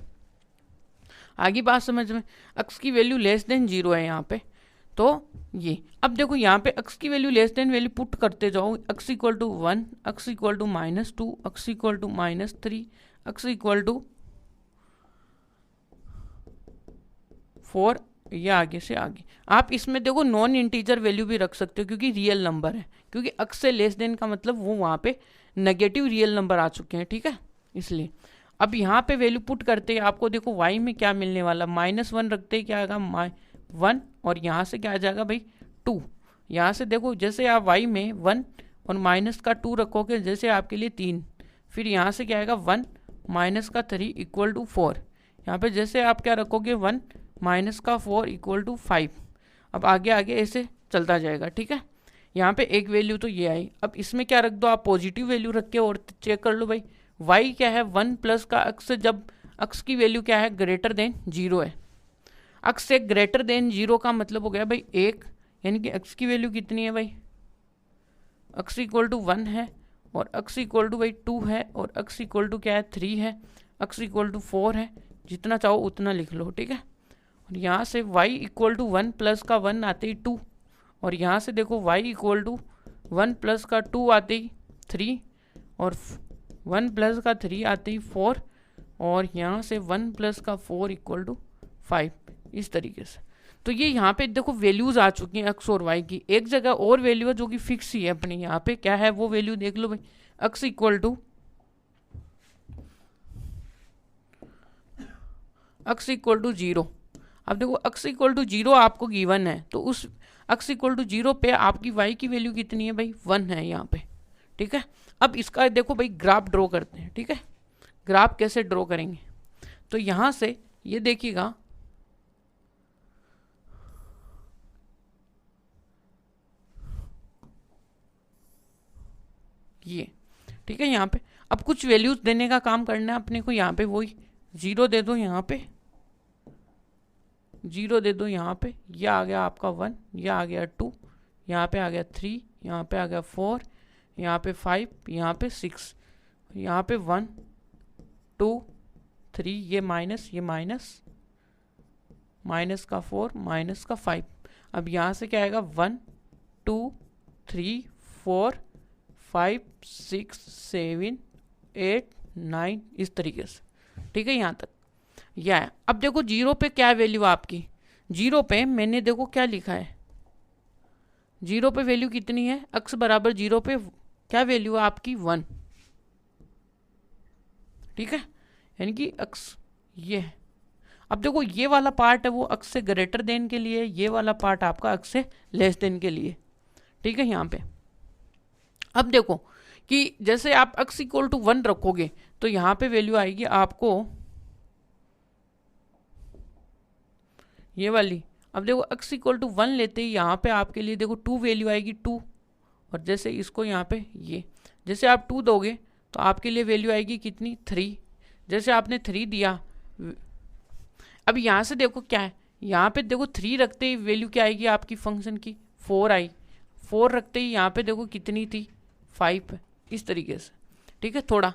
आगे बात समझ में, x की वैल्यू लेस देन 0 है यहाँ पे, तो ये अब देखो यहाँ पे x की value less than value put करते जाओ, x equal to 1, x equal to -2, x equal to -3, x equal to 4, ये आगे से आगे। आप इसमें देखो नॉन इंटीजर वैल्यू भी रख सकते हो क्योंकि रियल नंबर है, क्योंकि x से लेस देन का मतलब वो वहाँ पे नेगेटिव रियल नंबर आ चुके हैं, ठीक है, इसलिए। अब यहाँ पे वैल्यू पुट करते हैं, आपको देखो y में क्या मिलने वाला, -1 रखते ही क्या आएगा 1, और यहाँ से क्या आ जाएगा भाई 2। यहाँ से देखो जैसे आप y में 1 और माइनस का 2 रखोगे, जैसे आपके लिए 3, फिर यहाँ से क्या आएगा 1 माइनस का 3 इक्वल टू 4। यहाँ पे जैसे आप क्या रखोगे 1 माइनस का 4 इक्वल टू 5। अब आगे आगे ऐसे चलता जाएगा, ठीक है। यहाँ पे एक वैल्यू तो ये आई। अब इसमें क्या रख दो आप, पॉजिटिव वैल्यू रख के और चेक कर लो भाई, y क्या है 1 प्लस का x, जब x की वैल्यू क्या है ग्रेटर देन 0 है। x से ग्रेटर देन 0 का मतलब हो गया भाई 1, यानी कि x की वैल्यू कितनी है भाई, x इक्वल टू 1 है, और x इक्वल टू भाई 2 है, और x इक्वल टू क्या है 3 है, x इक्वल टू 4 है, जितना चाहो उतना लिख लो, ठीक है। और यहाँ से y इक्वल टू 1 प्लस का 1 आते ही 2, और यहाँ से देखो y इक्वल टू 1 प्लस का 2 आते ही 3, और 1 प्लस का 3 आते ही 4, और यहाँ से 1 प्लस का 4 इक्वल टू 5, इस तरीके से। तो ये यहाँ पे देखो वैल्यूज आ चुकी हैं x और y की। एक जगह और वैल्यू है जो कि फिक्स ही है अपनी, यहाँ पे क्या है वो वैल्यू देख लो भाई, x इक्वल टू 0। अब देखो x इक्वल टू 0 आपको गिवन है, तो उस x इक्वल टू 0 पे आपकी y की वैल्यू कितनी है भाई, 1 है यहाँ पे, ठीक है। अब इसका देखो भाई ग्राफ ड्रॉ करते हैं, ठीक है। ग्राफ कैसे ड्रॉ करेंगे, तो यहाँ से ये देखिएगा, ये ठीक है। यहाँ पे अब कुछ वैल्यूज देने का काम करना है अपने को। यहाँ पे वही 0 दे दो, यहाँ पे 0 दे दो, यहाँ पे ये आ गया आपका 1, ये आ गया 2, यहाँ पे आ गया 3, यहाँ पे आ गया 4, यहाँ पे 5, यहाँ पे 6, यहाँ पे 1 2 3, ये माइनस, ये माइनस, माइनस का 4, माइनस का 5। अब यहाँ से क्या आएगा 1 2 3 4 5 6 7 8 9, इस तरीके से, ठीक है। यहाँ तक यह है। अब देखो 0 पे क्या वैल्यू आपकी, 0 पे मैंने देखो क्या लिखा है, 0 पे वैल्यू कितनी है, x बराबर 0 पे क्या वैल्यू है आपकी 1, ठीक है, यानी कि x ये है। अब देखो ये वाला पार्ट है वो x से ग्रेटर देन के लिए, ये वाला पार्ट आपका x से लेस देन के लिए, ठीक है। यहाँ पे अब देखो कि जैसे आप x इक्वल टू 1 रखोगे तो यहाँ पे वैल्यू आएगी आपको ये वाली, अब देखो x इक्वल टू 1 लेते ही यहाँ पे आपके लिए देखो 2 वैल्यू आएगी 2, और जैसे इसको यहाँ पे ये जैसे आप 2 दोगे तो आपके लिए वैल्यू आएगी कितनी 3। जैसे आपने 3 दिया, अब यहाँ से देखो क्या है, यहाँ पे देखो 3 रखते ही वैल्यू क्या आएगी आपकी फंक्शन की 4 आई, 4 रखते ही यहाँ पे देखो कितनी थी 5, इस तरीके से। ठीक है थोड़ा,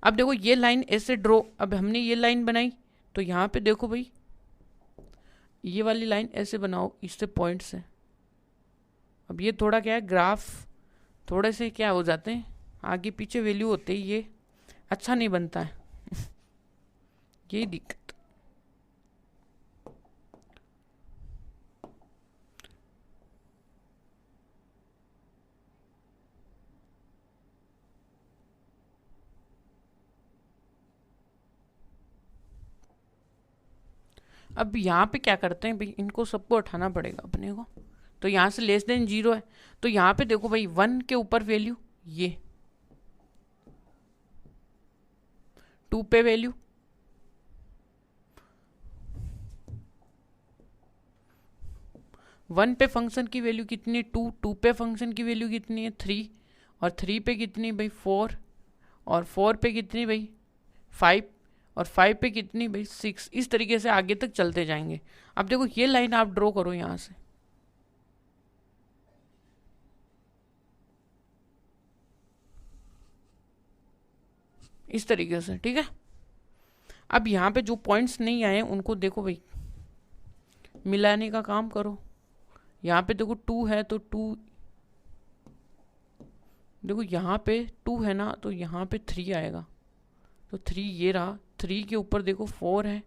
अब देखो ये लाइन ऐसे ड्रॉ, अब हमने ये लाइन बनाई तो यहाँ पे देखो भाई ये वाली लाइन ऐसे बनाओ इससे पॉइंट से। अब ये थोड़ा क्या है, ग्राफ थोड़े से क्या हो जाते हैं आगे पीछे वैल्यू होते ही ये अच्छा नहीं बनता है यही दिक्कत। अब यहाँ पे क्या करते हैं भाई, इनको सबको उठाना पड़ेगा अपने को। तो यहाँ से लेस देन 0 है, तो यहाँ पे देखो भाई 1 के ऊपर वैल्यू, ये 2 पे वैल्यू, 1 पे फंक्शन की वैल्यू कितनी 2, 2 पे फंक्शन की वैल्यू कितनी है 3, और 3 पे कितनी भाई 4, और 4 पे कितनी भाई 5, और 5 पे कितनी भाई 6। इस तरीके से आगे तक चलते जाएंगे। अब देखो ये लाइन आप ड्रॉ करो यहाँ से, इस तरीके से। ठीक है, अब यहाँ पे जो पॉइंट्स नहीं आए उनको देखो भाई मिलाने का काम करो। यहाँ पे देखो 2 है तो 2, देखो यहाँ पे 2 है ना तो यहाँ पे 3 आएगा, तो 3 ये रहा, 3 के ऊपर देखो 4 है,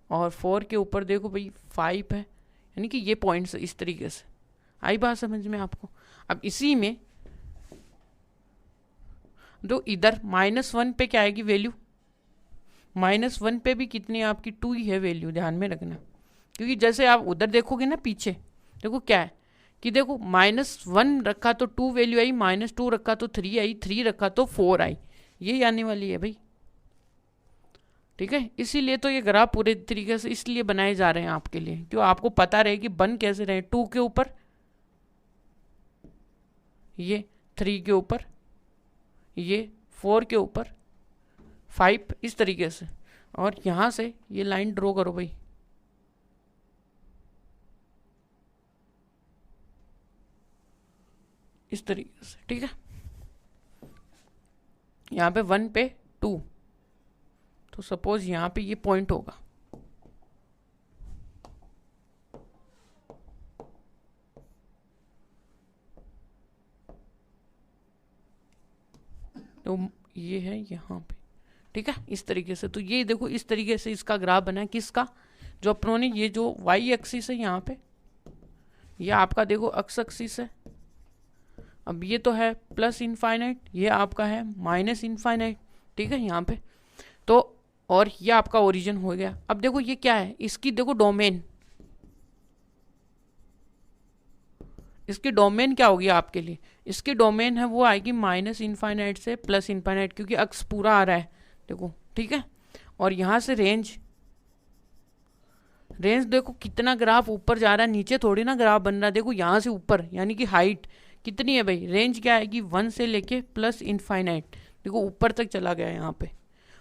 और 4 के ऊपर देखो भाई 5 है, यानी कि ये पॉइंट्स इस तरीके से। आई बात समझ में आपको? अब इसी में तो इधर -1 पे क्या आएगी वैल्यू, -1 पे भी कितनी आपकी 2 ही है वैल्यू, ध्यान में रखना। क्योंकि जैसे आप उधर देखोगे ना पीछे, देखो क्या है कि देखो -1 रखा तो 2 वैल्यू आई, -2 रखा तो 3 आई, 3 रखा तो 4 आई, ये आने वाली है भाई। ठीक है, इसीलिए तो ये ग्राफ पूरे तरीके से इसलिए बनाए जा रहे हैं आपके लिए, क्यों आपको पता रहे कि बन कैसे रहे। 2 के ऊपर ये, 3 के ऊपर ये, 4 के ऊपर 5, इस तरीके से। और यहाँ से ये लाइन ड्रॉ करो भाई, इस तरीके से। ठीक है, यहाँ पे 1 पे 2, तो सपोज यहाँ पे ये पॉइंट होगा, तो ये है यहाँ पे। ठीक है, इस तरीके से। तो ये देखो इस तरीके से इसका ग्राफ बना है, किसका, जो अपनों ने ये जो वाई एक्सिस है यहाँ पे, ये आपका देखो एक्स एक्सिस है। अब ये तो है प्लस इनफाइनाइट, ये आपका है माइनस इनफाइनाइट। ठीक है, यहाँ पे तो, और ये आपका ओरिजिन हो गया। अब देखो ये क्या है, इसकी देखो डोमेन, इसकी डोमेन क्या होगी आपके लिए, इसकी डोमेन है वो आएगी माइनस इनफाइनाइट से प्लस इनफाइनाइट, क्योंकि अक्स पूरा आ रहा है देखो। ठीक है, और यहाँ से रेंज, रेंज देखो कितना ग्राफ ऊपर जा रहा है, नीचे थोड़ी ना ग्राफ बन रहा है। देखो यहाँ से ऊपर, यानी कि हाइट कितनी है भाई, रेंज क्या आएगी 1 से लेके प्लस इनफाइनाइट, देखो ऊपर तक चला गया यहाँ पे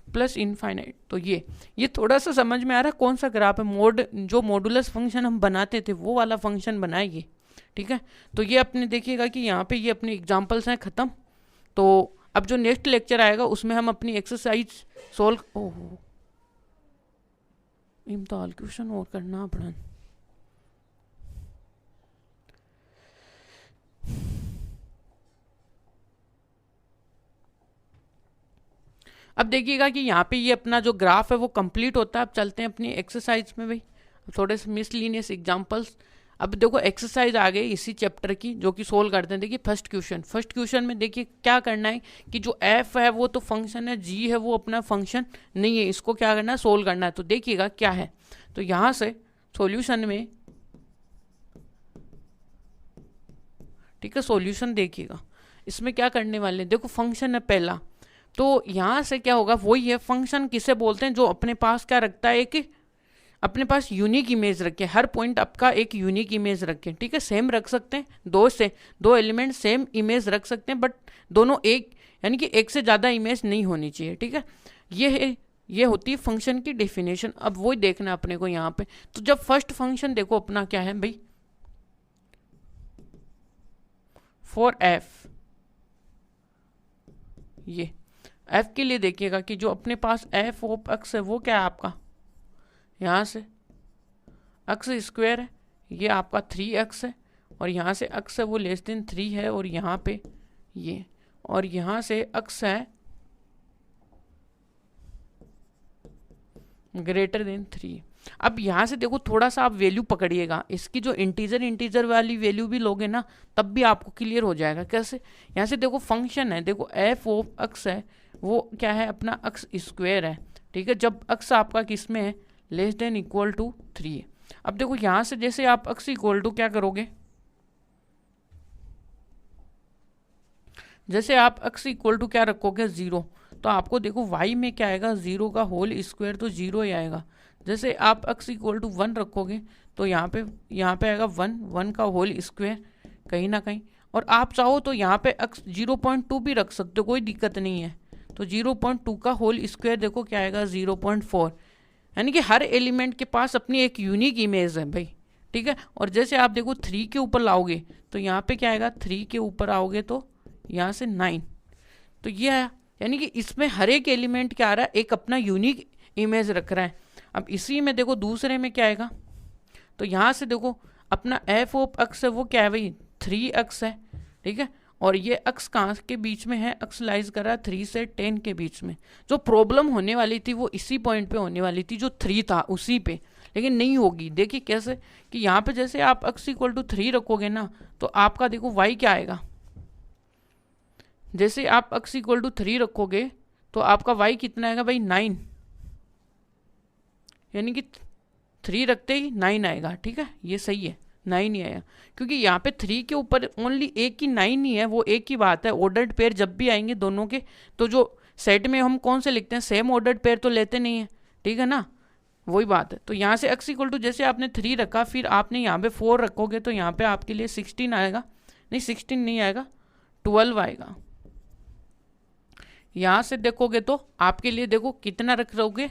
प्लस इनफाइनाइट। तो ये थोड़ा सा समझ में आ रहा है कौन सा ग्राफ है, मोड जो मॉडुलस फंक्शन हम बनाते थे वो वाला फंक्शन बनाएंगे। ठीक है, तो ये अपने देखिएगा कि यहाँ पे ये अपने एग्जाम्पल्स हैं ख़त्म। तो अब जो नेक्स्ट लेक्चर आएगा उसमें हम अपनी एक्सरसाइज सोल्व, ओहो इम्तिहान क्वेश्चन और करना पड़ा। अब देखिएगा कि यहाँ पे ये अपना जो ग्राफ है वो कंप्लीट होता है। अब चलते हैं अपनी एक्सरसाइज में भाई, थोड़े से मिसलिनियस एग्जांपल्स। अब देखो एक्सरसाइज आ गई इसी चैप्टर की, जो कि सोल्व करते हैं। देखिए फर्स्ट क्वेश्चन में देखिए क्या करना है कि जो एफ है वो तो फंक्शन है, जी है वो अपना फंक्शन नहीं है, इसको क्या करना है सोल्व करना है। तो देखिएगा क्या है, तो यहाँ से सॉल्यूशन में, ठीक है सॉल्यूशन देखिएगा, इसमें क्या करने वाले हैं, देखो फंक्शन है पहला, तो यहाँ से क्या होगा, वही है फंक्शन किसे बोलते हैं जो अपने पास क्या रखता है, एक अपने पास यूनिक इमेज रखें, हर पॉइंट आपका एक यूनिक इमेज रखें, ठीक है। सेम रख सकते हैं, दो एलिमेंट सेम इमेज रख सकते हैं, बट दोनों एक, यानी कि एक से ज़्यादा इमेज नहीं होनी चाहिए, ठीक है। ये होती है फंक्शन की डेफिनेशन। अब वही देखना अपने को यहाँ पे। तो जब फर्स्ट फंक्शन देखो अपना क्या है भाई, फॉर एफ, ये एफ के लिए देखिएगा कि जो अपने पास एफ ऑफ एक्स है वो क्या है आपका, यहाँ से एक्स स्क्वायर है, ये आपका 3x है, और यहाँ से x है वो लेस देन 3 है, और यहाँ पे ये, और यहाँ से x है ग्रेटर देन 3। अब यहाँ से देखो थोड़ा सा आप वैल्यू पकड़िएगा, इसकी जो इंटीजर वाली वैल्यू भी लोगे ना तब भी आपको क्लियर हो जाएगा। कैसे, यहाँ से देखो फंक्शन है, देखो एफ ऑफ एक्स है वो क्या है अपना एक्स स्क्वायर है, ठीक है। जब एक्स आपका किस में है, लेस देन इक्वल टू 3 है। अब देखो यहाँ से जैसे आप एक्स इक्वल टू क्या करोगे, जैसे आप एक्स इक्वल टू क्या रखोगे 0, तो आपको देखो वाई में क्या आएगा, 0 का होल स्क्वायर तो 0 ही आएगा। जैसे आप x इक्वल टू 1 रखोगे तो यहाँ पे आएगा 1 का होल स्क्वायर कहीं ना कहीं, और आप चाहो तो यहाँ पे x 0.2 भी रख सकते हो, कोई दिक्कत नहीं है। तो 0.2 का होल स्क्वायर देखो क्या आएगा 0.4, यानी कि हर एलिमेंट के पास अपनी एक यूनिक इमेज है भाई, ठीक है। और जैसे आप देखो 3 के ऊपर लाओगे तो यहाँ पे क्या आएगा, 3 के ऊपर आओगे तो यहाँ से 9, तो ये है, यानी कि इसमें हर एक एलिमेंट क्या आ रहा है, एक अपना यूनिक इमेज रख रहा है। अब इसी में देखो दूसरे में क्या आएगा, तो यहाँ से देखो अपना एफ ऑफ एक्स है वो क्या है भाई 3x है, ठीक है। और ये x कहाँ के बीच में है, x लाइज कर रहा है 3 से 10 के बीच में। जो प्रॉब्लम होने वाली थी वो इसी पॉइंट पे होने वाली थी, जो 3 था उसी पे, लेकिन नहीं होगी। देखिए कैसे कि यहाँ पे जैसे आप x इक्वल टू 3 रखोगे ना तो आपका देखो y क्या आएगा, जैसे आप x इक्वल टू 3 रखोगे तो आपका y कितना आएगा भाई 9, यानी कि 3 रखते ही 9 आएगा, ठीक है। ये सही है, 9 ही आया, क्योंकि यहाँ पे 3 के ऊपर ओनली एक ही 9 ही है, वो एक ही बात है। ऑर्डर्ड पेयर जब भी आएंगे दोनों के, तो जो सेट में हम कौन से लिखते हैं, सेम ऑर्डर्ड पेयर तो लेते नहीं है, ठीक है ना, वही बात है। तो यहाँ से x इक्वल टू जैसे आपने 3 रखा, फिर आपने यहाँ पे 4 रखोगे तो यहाँ पे आपके लिए 16 आएगा, नहीं 16 नहीं आएगा, 12 आएगा। यहाँ से देखोगे तो आपके लिए देखो कितना रख रहोगे,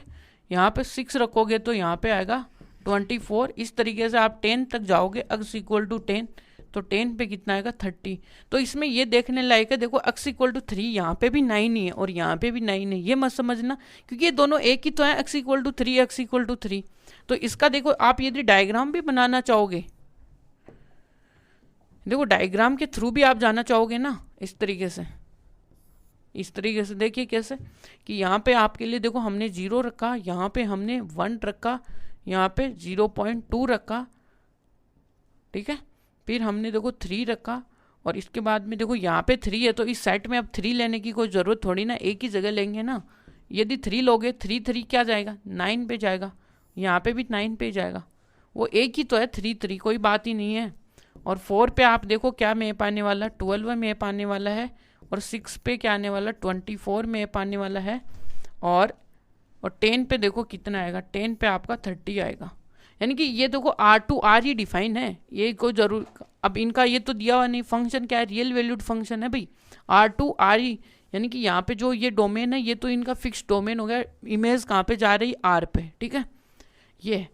यहाँ पे 6 रखोगे तो यहाँ पे आएगा 24। इस तरीके से आप 10 तक जाओगे, x इक्वल टू 10, तो 10 पे कितना आएगा 30। तो इसमें ये देखने लायक है, देखो x इक्वल टू 3 यहाँ पे भी 9 ही है और यहाँ पे भी 9 है, ये मत समझना क्योंकि ये दोनों एक ही तो है, x equal to 3 x equal to 3। तो इसका देखो आप यदि डायग्राम भी बनाना चाहोगे, देखो डायग्राम के थ्रू भी आप जाना चाहोगे ना, इस तरीके से देखिए कैसे कि यहाँ पे आपके लिए देखो हमने 0 रखा, यहाँ पे हमने 1 रखा, यहाँ पे 0.2 रखा, ठीक है। फिर हमने देखो 3 रखा, और इसके बाद में देखो यहाँ पे 3 है, तो इस सेट में अब 3 लेने की कोई ज़रूरत थोड़ी ना, एक ही जगह लेंगे ना। यदि 3 लोगे 3 क्या जाएगा 9 पे जाएगा, यहाँ पे भी 9 पे जाएगा, वो एक ही तो है 3 कोई बात ही नहीं है। और 4 पे आप देखो क्या मैप आने वाला, 12 मैप आने वाला है, और 6 पे क्या आने वाला 24 मैप आने वाला है, और 10 पे देखो कितना आएगा, 10 पे आपका 30 आएगा। यानी कि ये देखो R ही डिफाइन है, ये कोई जरूर, अब इनका ये तो दिया हुआ नहीं, फंक्शन क्या है रियल वैल्यूड फंक्शन है भाई, R ही, यानी कि यहाँ पे जो ये डोमेन है ये तो इनका फिक्स डोमेन हो गया, इमेज कहाँ पे जा रही R पे, ठीक है। ये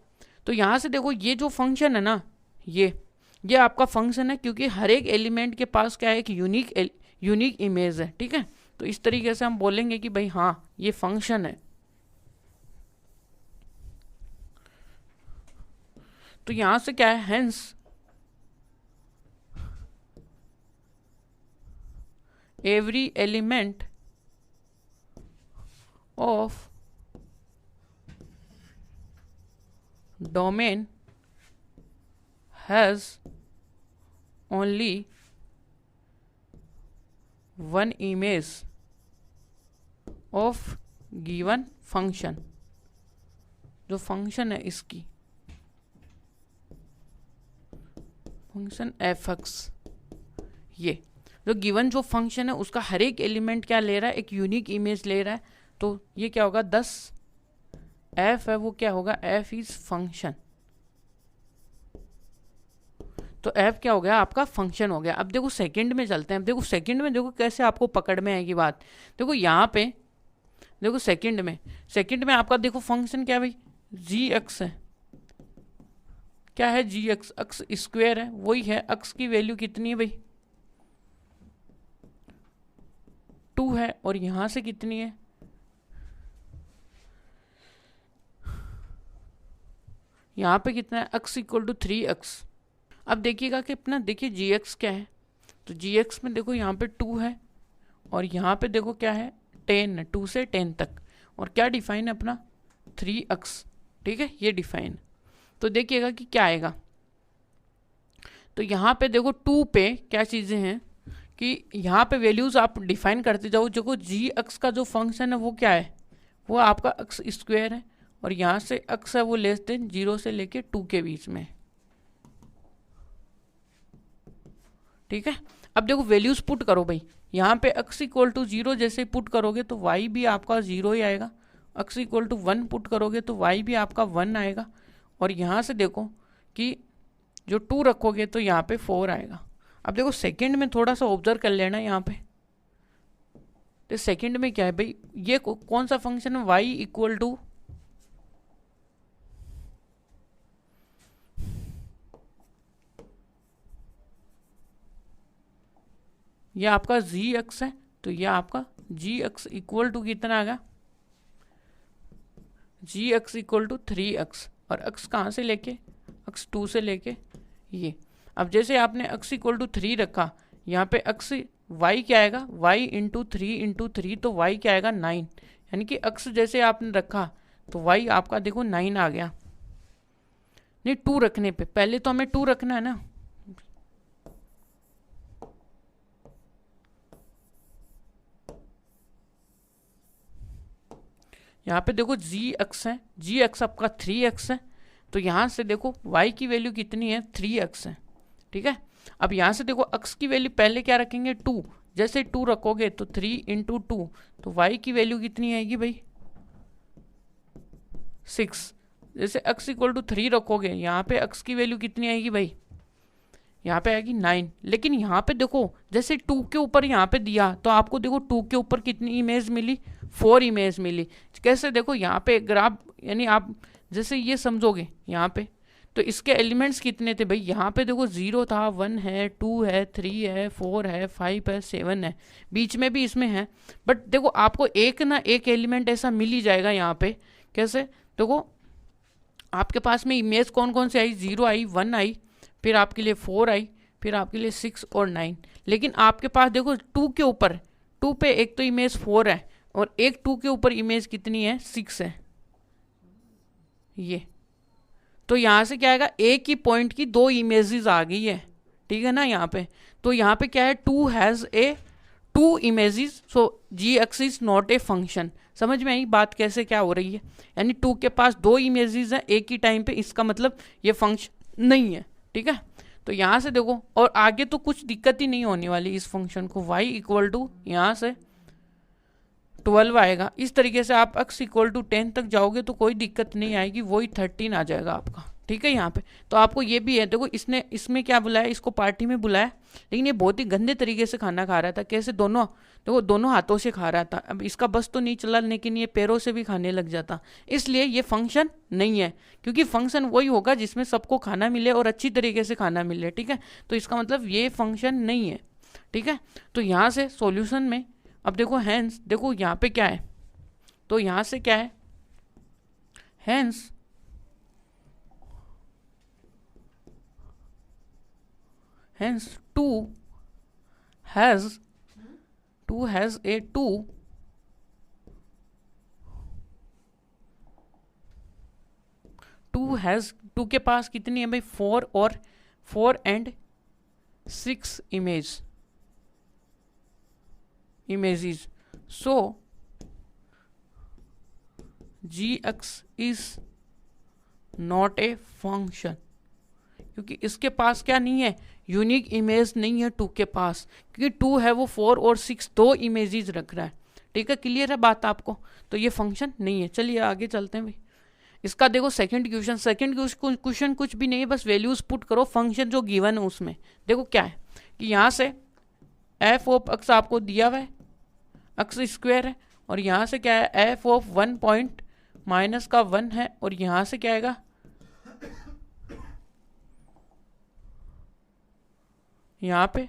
तो यहाँ से देखो ये जो फंक्शन है ना, ये आपका फंक्शन है, क्योंकि हर एक एलिमेंट के पास क्या है एक यूनिक इमेज है, ठीक है। तो इस तरीके से हम बोलेंगे कि भाई हाँ ये फंक्शन है। तो यहां से क्या है, hence every element of domain has only one image of given function, जो फंक्शन है इसकी फंक्शन एफ एक्स, ये जो गिवन जो फंक्शन है उसका हर एक एलिमेंट क्या ले रहा है एक यूनिक इमेज ले रहा है। तो ये क्या होगा 10 एफ है वो क्या होगा, एफ इज फंक्शन। तो एफ क्या हो गया, आपका फंक्शन हो गया। अब देखो सेकंड में चलते हैं। अब देखो सेकंड में देखो कैसे आपको पकड़ में आएगी बात। देखो यहाँ पे देखो सेकंड में आपका देखो फंक्शन क्या है भाई, जी एक्स है। क्या है, जी एक्स, एक्स स्क्वायर है, वही है। एक्स की वैल्यू कितनी है भाई, 2 है। और यहां से कितनी है, यहाँ पे कितना है, x इक्वल टू 3x। अब देखिएगा कि अपना देखिए जी एक्स क्या है, तो जी एक्स में देखो यहाँ पे 2 है और यहाँ पे देखो क्या है 10 है, 2 से 10 तक। और क्या डिफाइन है अपना 3x, ठीक है, ये डिफाइन। तो देखिएगा कि क्या आएगा। तो यहाँ पे देखो 2 पे क्या चीज़ें हैं कि यहाँ पे वैल्यूज़ आप डिफाइन करते जाओ। देखो जी एक्स का जो फंक्शन है वो क्या है, वो आपका एक्स स्क्वायर है। और यहाँ से एक्स है वो लेस देन 0 से लेके 2 के बीच में, ठीक है। अब देखो वैल्यूज पुट करो भाई, यहाँ पे x इक्वल टू 0 जैसे पुट करोगे तो y भी आपका 0 ही आएगा। x इक्वल टू 1 पुट करोगे तो y भी आपका 1 आएगा। और यहाँ से देखो कि जो 2 रखोगे तो यहाँ पे 4 आएगा। अब देखो सेकंड में थोड़ा सा ऑब्जर्व कर लेना यहाँ पे। तो सेकंड में क्या है भाई, ये कौन सा फंक्शन है, y इक्वल टू ये आपका जी एक्स है। तो ये आपका जी एक्स इक्वल टू कितना आ गया, जी एक्स इक्वल टू 3x। और x कहाँ से लेके, x 2 से लेके ये। अब जैसे आपने x इक्वल टू 3 रखा, यहाँ पे x y क्या आएगा, y इंटू 3 तो y क्या आएगा 9। यानी कि x जैसे आपने रखा तो y आपका देखो 9 आ गया। नहीं 2 रखने पे, पहले तो हमें 2 रखना है ना। यहाँ पे देखो जी एक्स है, जी एक्स आपका 3x है। तो यहाँ से देखो y की वैल्यू कितनी है, 3x है, ठीक है। अब यहाँ से देखो x की वैल्यू पहले क्या रखेंगे, 2। जैसे 2 रखोगे तो 3 इंटू 2, तो y की वैल्यू कितनी आएगी भाई, 6। जैसे x इक्वल टू 3 रखोगे, यहाँ पे x की वैल्यू कितनी आएगी भाई, यहाँ पे आएगी 9। लेकिन यहाँ पे देखो जैसे 2 के ऊपर यहाँ पे दिया तो आपको देखो 2 के ऊपर कितनी इमेज मिली, 4 इमेज मिली। कैसे, देखो यहाँ पे ग्राफ, यानी आप जैसे ये समझोगे यहाँ पे तो इसके एलिमेंट्स कितने थे भाई, यहाँ पे देखो 0 था, 1 है, 2 है, 3 है, 4 है, 5 है, 7 है, बीच में भी इसमें है। बट देखो आपको एक ना एक एलिमेंट ऐसा मिल ही जाएगा यहाँ पे। कैसे, देखो आपके पास में इमेज कौन कौन सी आई, 0 आई, 1 आई, फिर आपके लिए 4 आई, फिर आपके लिए 6 और 9। लेकिन आपके पास देखो 2 के ऊपर, 2 पे एक तो इमेज 4 है और एक 2 के ऊपर इमेज कितनी है, 6 है ये। तो यहाँ से क्या आएगा, एक ही पॉइंट की 2 इमेजेस आ गई है, ठीक है ना यहाँ पे। तो यहाँ पे क्या है, 2 has a 2 images, so G X is not a function. समझ में आई बात कैसे क्या हो रही है, यानी 2 के पास 2 इमेजेस हैं एक ही टाइम पे, इसका मतलब ये फंक्शन नहीं है, ठीक है। तो यहाँ से देखो, और आगे तो कुछ दिक्कत ही नहीं होने वाली इस फंक्शन को। y इक्वल टू यहाँ से 12 आएगा। इस तरीके से आप x इक्वल टू 10 तक जाओगे तो कोई दिक्कत नहीं आएगी, वही 13 आ जाएगा आपका, ठीक है। यहाँ पे तो आपको ये भी है, देखो इसने इसमें क्या बुलाया, इसको पार्टी में बुलाया, लेकिन ये बहुत ही गंदे तरीके से खाना खा रहा था। कैसे, दोनों देखो दोनों हाथों से खा रहा था। अब इसका बस तो नहीं चला, लेकिन ये पैरों से भी खाने लग जाता। इसलिए ये फंक्शन नहीं है, क्योंकि फंक्शन वही होगा जिसमें सबको खाना मिले और अच्छी तरीके से खाना मिले, ठीक है। तो इसका मतलब ये फंक्शन नहीं है, ठीक है। तो यहाँ से सॉल्यूशन में अब देखो हैंस, देखो यहाँ पे क्या है, तो यहाँ से क्या है, हैंस hence 2 has a 2 के पास कितनी है भाई, 4 और 4 and 6 images। so gx is not a function, क्योंकि इसके पास क्या नहीं है, यूनिक इमेज नहीं है 2 के पास, क्योंकि 2 है वो 4 और 6 2 इमेजेस रख रहा है, ठीक है। क्लियर है बात आपको, तो ये फंक्शन नहीं है। चलिए आगे चलते हैं भाई। इसका देखो सेकंड क्वेश्चन कुछ भी नहीं है, बस वैल्यूज पुट करो फंक्शन जो गिवन है उसमें। देखो क्या है कि यहाँ से एफ ऑफ एक्स आपको दिया हुआ है, एक्स स्क्वायर है, और यहाँ से क्या है एफ ऑफ 1 पॉइंट माइनस का 1 है, और यहाँ से क्या आएगा यहाँ पे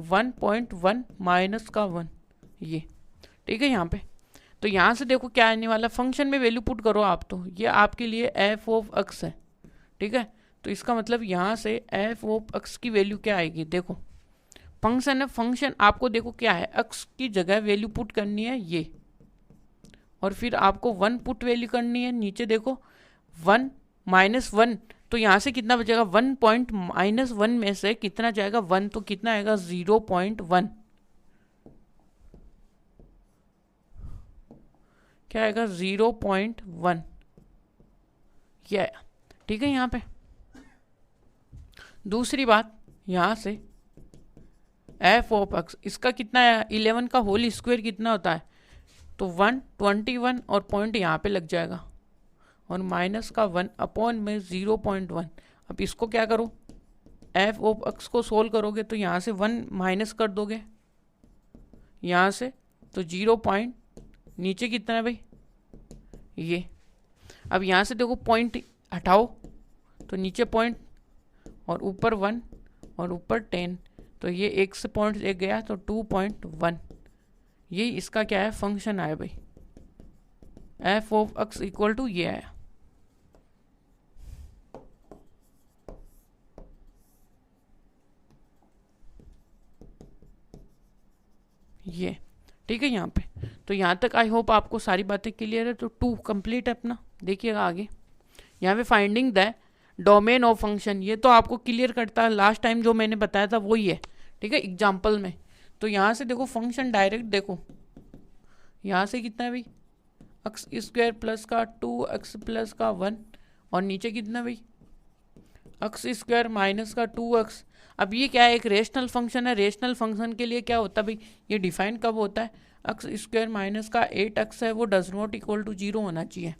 1.1 माइनस का 1, ये ठीक है यहाँ पे। तो यहाँ से देखो क्या आने वाला, फंक्शन में वैल्यू पुट करो आप, तो ये आपके लिए एफ ऑफ एक्स है, ठीक है। तो इसका मतलब यहाँ से एफ ऑफ एक्स की वैल्यू क्या आएगी, देखो फंक्शन है, फंक्शन आपको देखो क्या है, एक्स की जगह वैल्यू पुट करनी है ये, और फिर आपको 1 पुट वैल्यू करनी है, नीचे देखो 1 माइनस 1, तो यहाँ से कितना बचेगा 1 पॉइंट माइनस 1 में से कितना जाएगा 1, तो कितना आएगा 0.1, क्या आएगा 0.1, ये आया, ठीक है। यहाँ पे दूसरी बात, यहाँ से एफ ऑफ एक्स इसका कितना है 11 का होल स्क्वायर कितना होता है, तो 121, और पॉइंट यहाँ पे लग जाएगा, और माइनस का 1 अपॉन में 0.1। अब इसको क्या करो, एफ ऑफ एक्स को सोल्व करोगे तो यहाँ से 1 माइनस कर दोगे यहाँ से, तो 0 पॉइंट नीचे कितना है भाई ये। अब यहाँ से देखो पॉइंट हटाओ, तो नीचे पॉइंट और ऊपर 1 और ऊपर 10, तो ये एक से पॉइंट एक गया तो 2.1, ये इसका क्या है फंक्शन आया भाई, F of X equal to ये आया। ये ठीक है यहाँ पे। तो यहाँ तक आई होप आपको सारी बातें क्लियर है। तो 2 कंप्लीट है अपना, देखिएगा आगे यहाँ पे finding the domain of function, ये तो आपको क्लियर करता है, लास्ट टाइम जो मैंने बताया था वही है, ठीक है एग्जाम्पल में। तो यहाँ से देखो फंक्शन डायरेक्ट देखो, यहाँ से कितना है भाई एक्स स्क्वायर प्लस का 2x प्लस का 1, और नीचे कितना भाई एक्स स्क्वायर माइनस का 2x। अब ये क्या है, एक रेशनल फंक्शन है, रेशनल फंक्शन के लिए क्या होता है भाई, ये डिफाइन कब होता है, एक्स स्क्वायर माइनस का 8x है वो डज नॉट इक्वल टू 0 होना चाहिए,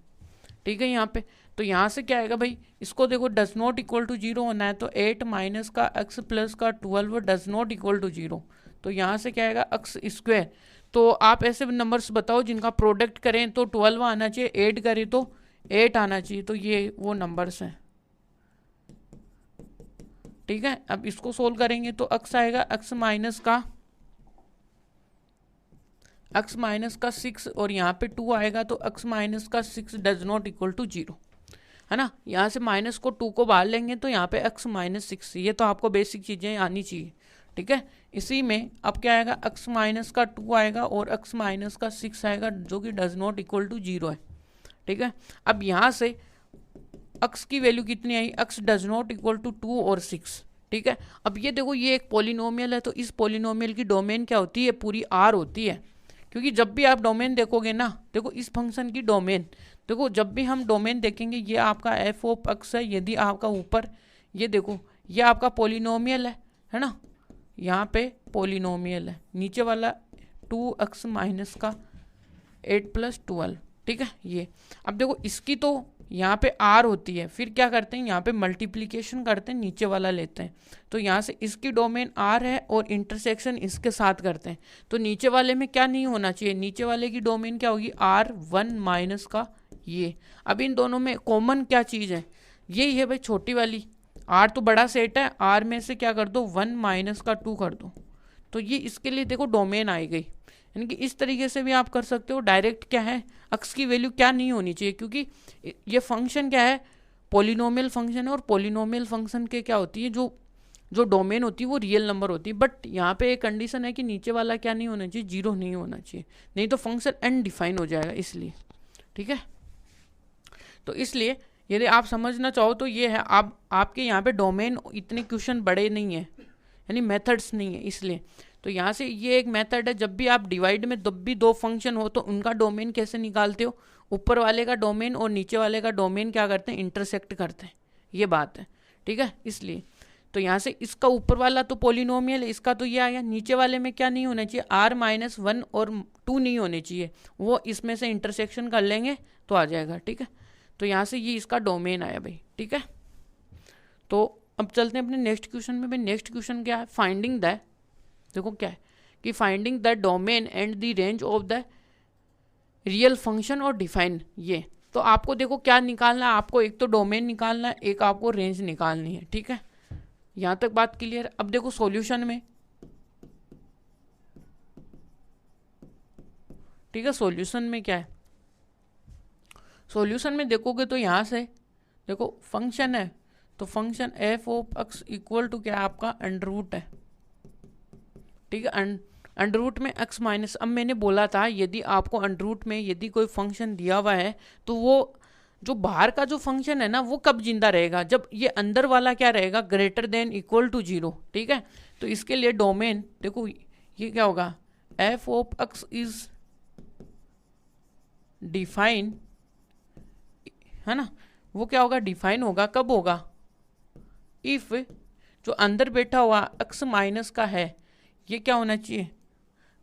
ठीक है यहाँ पे। तो यहाँ से क्या आएगा भाई, इसको देखो डज नॉट इक्वल टू 0 होना है, तो 8 माइनस का x प्लस का 12 डज नॉट इक्वल टू 0, तो यहाँ से क्या आएगा एक्स स्क्वायर। तो आप ऐसे नंबर्स बताओ जिनका प्रोडक्ट करें तो 12 आना चाहिए, ऐड करें तो 8 आना चाहिए, तो ये वो नंबर्स हैं, ठीक है। अब इसको सोल्व करेंगे तो x आएगा x माइनस का 6, और यहाँ पे 2 आएगा, तो x माइनस का 6 डज नॉट इक्वल टू 0, है ना। यहाँ से माइनस को 2 को बाहर लेंगे तो यहाँ पे x माइनस 6, ये तो आपको बेसिक चीज़ें आनी चाहिए, ठीक है। इसी में अब क्या आएगा x माइनस का 2 आएगा और x माइनस का 6 आएगा, जो कि डज नॉट इक्वल टू 0 है, ठीक है। अब यहाँ से x की वैल्यू कितनी आई, x does not equal to 2 और 6, ठीक है। अब ये देखो ये एक पॉलिनोमियल है, तो इस पॉलिनोमियल की डोमेन क्या होती है, पूरी R होती है, क्योंकि जब भी आप डोमेन देखोगे ना, देखो इस फंक्शन की डोमेन, देखो जब भी हम डोमेन देखेंगे ये आपका एफ ऑफ एक्स है, यदि आपका ऊपर ये देखो ये आपका पॉलिनोमियल है ना, यहाँ पे पॉलिनोमियल है, नीचे वाला 2x माइनस का 8 प्लस 12, ठीक है ये। अब देखो इसकी तो यहाँ पे r होती है, फिर क्या करते हैं यहाँ पे मल्टीप्लिकेशन करते हैं, नीचे वाला लेते हैं, तो यहाँ से इसकी डोमेन r है और इंटरसेक्शन इसके साथ करते हैं, तो नीचे वाले में क्या नहीं होना चाहिए, नीचे वाले की डोमेन क्या होगी r1 माइनस का ये। अब इन दोनों में कॉमन क्या चीज़ है, यही है भाई छोटी वाली, r तो बड़ा सेट है, r में से क्या कर दो 1 माइनस का 2 कर दो, तो ये इसके लिए देखो डोमेन आई गई। यानी कि इस तरीके से भी आप कर सकते हो, डायरेक्ट क्या है x की वैल्यू क्या नहीं होनी चाहिए, क्योंकि ये फंक्शन क्या है पॉलिनोमियल फंक्शन है, और पॉलिनोमियल फंक्शन के क्या होती है जो डोमेन होती है वो रियल नंबर होती है, बट यहाँ पे एक कंडीशन है कि नीचे वाला क्या नहीं होना चाहिए, 0 नहीं होना चाहिए, नहीं तो फंक्शन अनडिफाइन हो जाएगा, इसलिए ठीक है। तो इसलिए यदि आप समझना चाहो तो ये है, आपके यहाँ पे डोमेन इतने क्वेश्चन बड़े नहीं है, यानी मेथड्स नहीं है, इसलिए तो यहाँ से ये एक मेथड है, जब भी आप डिवाइड में जब भी 2 फंक्शन हो तो उनका डोमेन कैसे निकालते हो, ऊपर वाले का डोमेन और नीचे वाले का डोमेन क्या करते हैं इंटरसेक्ट करते हैं, ये बात है, ठीक है। इसलिए तो यहाँ से इसका ऊपर वाला तो पॉलिनोमियल है, इसका तो ये आया, नीचे वाले में क्या नहीं होना चाहिए r-1 और 2 नहीं होने चाहिए, वो इसमें से इंटरसेक्शन कर लेंगे तो आ जाएगा, ठीक है। तो यहाँ से ये इसका डोमेन आया भाई, ठीक है। तो अब चलते हैं अपने नेक्स्ट क्वेश्चन में। भाई नेक्स्ट क्वेश्चन क्या है, फाइंडिंग द, देखो क्या है कि finding the domain and the range of the real function और डिफाइन। ये तो आपको देखो क्या निकालना है, आपको एक तो डोमेन निकालना है, एक आपको रेंज निकालनी है, ठीक है। यहाँ तक बात क्लियर। अब देखो सॉल्यूशन में, ठीक है, सॉल्यूशन में क्या है, सॉल्यूशन में देखोगे तो यहाँ से देखो फंक्शन है, तो function F of X equal to क्या है आपका अंडर रूट है, ठीक है। अंडर रूट में एक्स माइनस, अब मैंने बोला था यदि आपको अंडर रूट में यदि कोई फंक्शन दिया हुआ है तो वो जो बाहर का जो फंक्शन है ना वो कब जिंदा रहेगा, जब ये अंदर वाला क्या रहेगा, greater than equal to zero, ठीक है। तो इसके लिए डोमेन देखो ये क्या होगा, F of x is define, है ना, वो क्या होगा, डिफाइन होगा, कब होगा, इफ जो अंदर बैठा हुआ एक्स माइनस का है ये क्या होना चाहिए,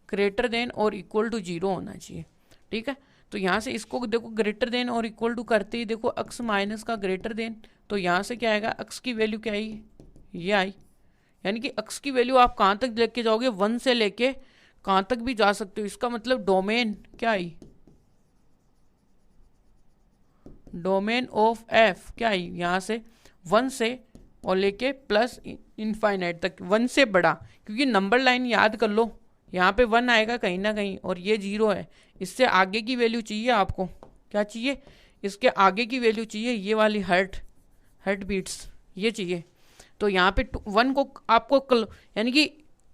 ग्रेटर देन और इक्वल टू जीरो होना चाहिए, ठीक है। तो यहाँ से इसको देखो ग्रेटर देन और इक्वल टू करते ही देखो एक्स माइनस का ग्रेटर देन, तो यहाँ से क्या आएगा, एक्स की वैल्यू क्या आई, ये आई, यानी कि एक्स की वैल्यू आप कहाँ तक लेके जाओगे, 1 से लेके कहाँ तक भी जा सकते हो। इसका मतलब डोमेन क्या आई, डोमेन ऑफ एफ क्या आई, यहाँ से 1 से और लेके प्लस इनफाइनाइट तक, 1 से बड़ा, क्योंकि नंबर लाइन याद कर लो, यहाँ पे 1 आएगा कहीं ना कहीं और ये 0 है, इससे आगे की वैल्यू चाहिए आपको, क्या चाहिए, इसके आगे की वैल्यू चाहिए, ये वाली हर्ट बीट्स ये चाहिए। तो यहाँ पे 1 को आपको यानी कि